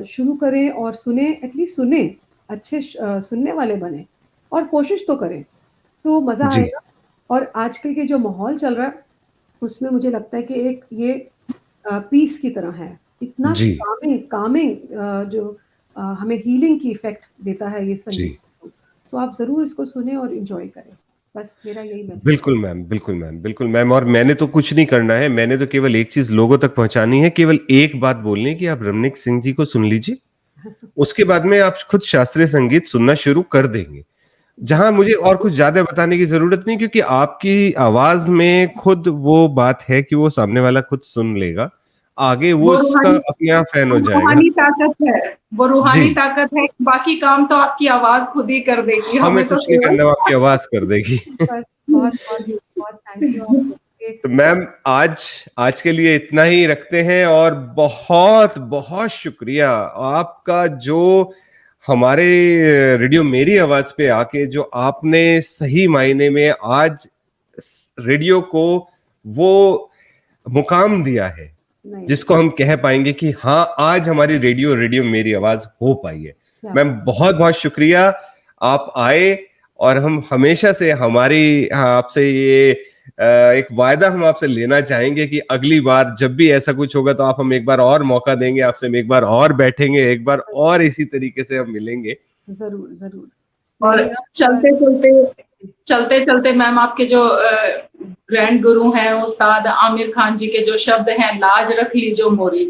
शुरू करें और सुने, एटलीस्ट सुने, अच्छे सुनने वाले बने, और कोशिश तो करें, तो मजा आएगा। और आजकल के जो माहौल चल रहा है उसमें मुझे लगता है कि एक ये पीस की तरह है, इतना कामिंग जो हमें हीलिंग की इफेक्ट देता है ये संगीत, तो आप जरूर इसको सुने और एंजॉय करें, बस मेरा यही मैसेज। बिल्कुल मैम, और मैंने तो कुछ नहीं करना है, मैंने तो केवल एक चीज लोगों तक पहुंचानी है, केवल एक बात बोलनी है कि आप रमनीक सिंह जी को सुन लीजिए, उसके बाद में आप खुद शास्त्रीय संगीत सुनना शुरू कर देंगे, जहां मुझे और कुछ ज्यादा बताने की जरूरत नहीं, क्योंकि आपकी आवाज में खुद वो बात है कि वो सामने वाला खुद सुन लेगा, आगे वो उसका अपने आप फैन हो जाएगा। रूहानी ताकत है, वो रूहानी ताकत है, बाकी काम तो आपकी आवाज खुद ही कर देगी, हमें कुछ नहीं करना, आपकी आवाज कर देगी। बहुत थैंक यू। तो मैम आज के लिए इतना ही रखते हैं, और बहुत बहुत शुक्रिया आपका, जो हमारे रेडियो मेरी आवाज पे आके जो आपने सही मायने में आज रेडियो को वो मुकाम दिया है जिसको हम कह पाएंगे कि हाँ, आज हमारी रेडियो मेरी आवाज हो पाई है। मैम बहुत बहुत शुक्रिया, आप आए, और हम हमेशा से हमारी आपसे ये एक वायदा हम आपसे लेना चाहेंगे कि अगली बार जब भी ऐसा कुछ होगा तो आप हम एक बार और मौका देंगे, आपसे हम एक बार और बैठेंगे, एक बार और इसी तरीके से हम मिलेंगे। जरूर जरूर। और चलते चलते मैम, आपके जो ग्रैंड गुरु हैं उस्ताद आमिर खान जी के जो शब्द हैं, लाज रख लीजो मोरी,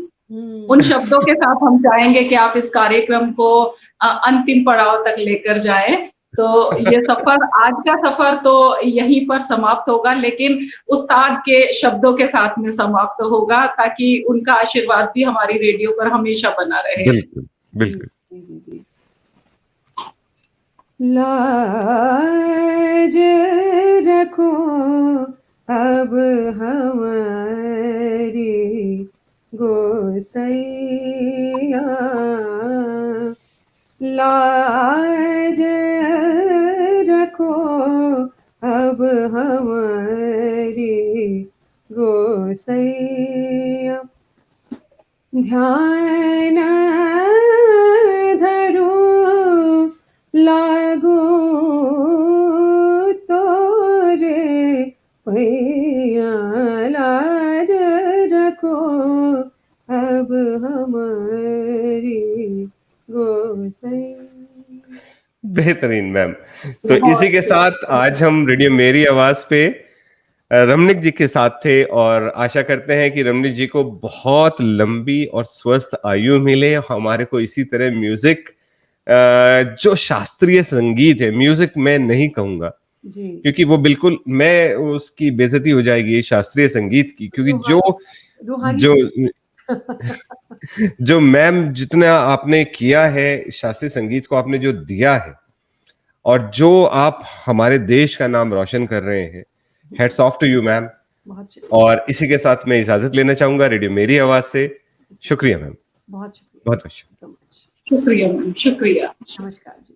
उन शब्दों के साथ हम चाहेंगे कि आप इस कार्यक्रम को अंतिम पड़ाव तक लेकर जाएं। तो ये सफर, आज का सफर तो यहीं पर समाप्त होगा, लेकिन उस्ताद के शब्दों के साथ में समाप्त होगा, ताकि उनका आशीर्वाद भी हमारी रेडियो पर हमेशा बना रहे। बिल्कुल बिल्कुल। लाज रखो अब हमारी गोसैया, लाज रखो अब हमारी गोसैया, ध्यान धरो लागो तोरे भैया, लाज रखो अब हमारी गोसैया। बेहतरीन मैम। तो इसी के साथ आज हम रेडियो मेरी आवाज पे रमनिक जी के साथ थे, और आशा करते हैं कि रमनिक जी को बहुत लंबी और स्वस्थ आयु मिले। हमारे को इसी तरह म्यूजिक, जो शास्त्रीय संगीत है, म्यूजिक मैं नहीं कहूंगा क्योंकि वो बिल्कुल, मैं उसकी बेइज्जती हो जाएगी शास्त्रीय संगीत की, क्योंकि जो मैम जितना आपने किया है शास्त्रीय संगीत को, आपने जो दिया है, और जो आप हमारे देश का नाम रोशन कर रहे हैं, heads off to you ma'am. और इसी के साथ मैं इजाजत लेना चाहूंगा रेडियो मेरी आवाज से। शुक्रिया मैम, बहुत शुक्रिया, बहुत शुक्रिया मैम, शुक्रिया, नमस्कार जी।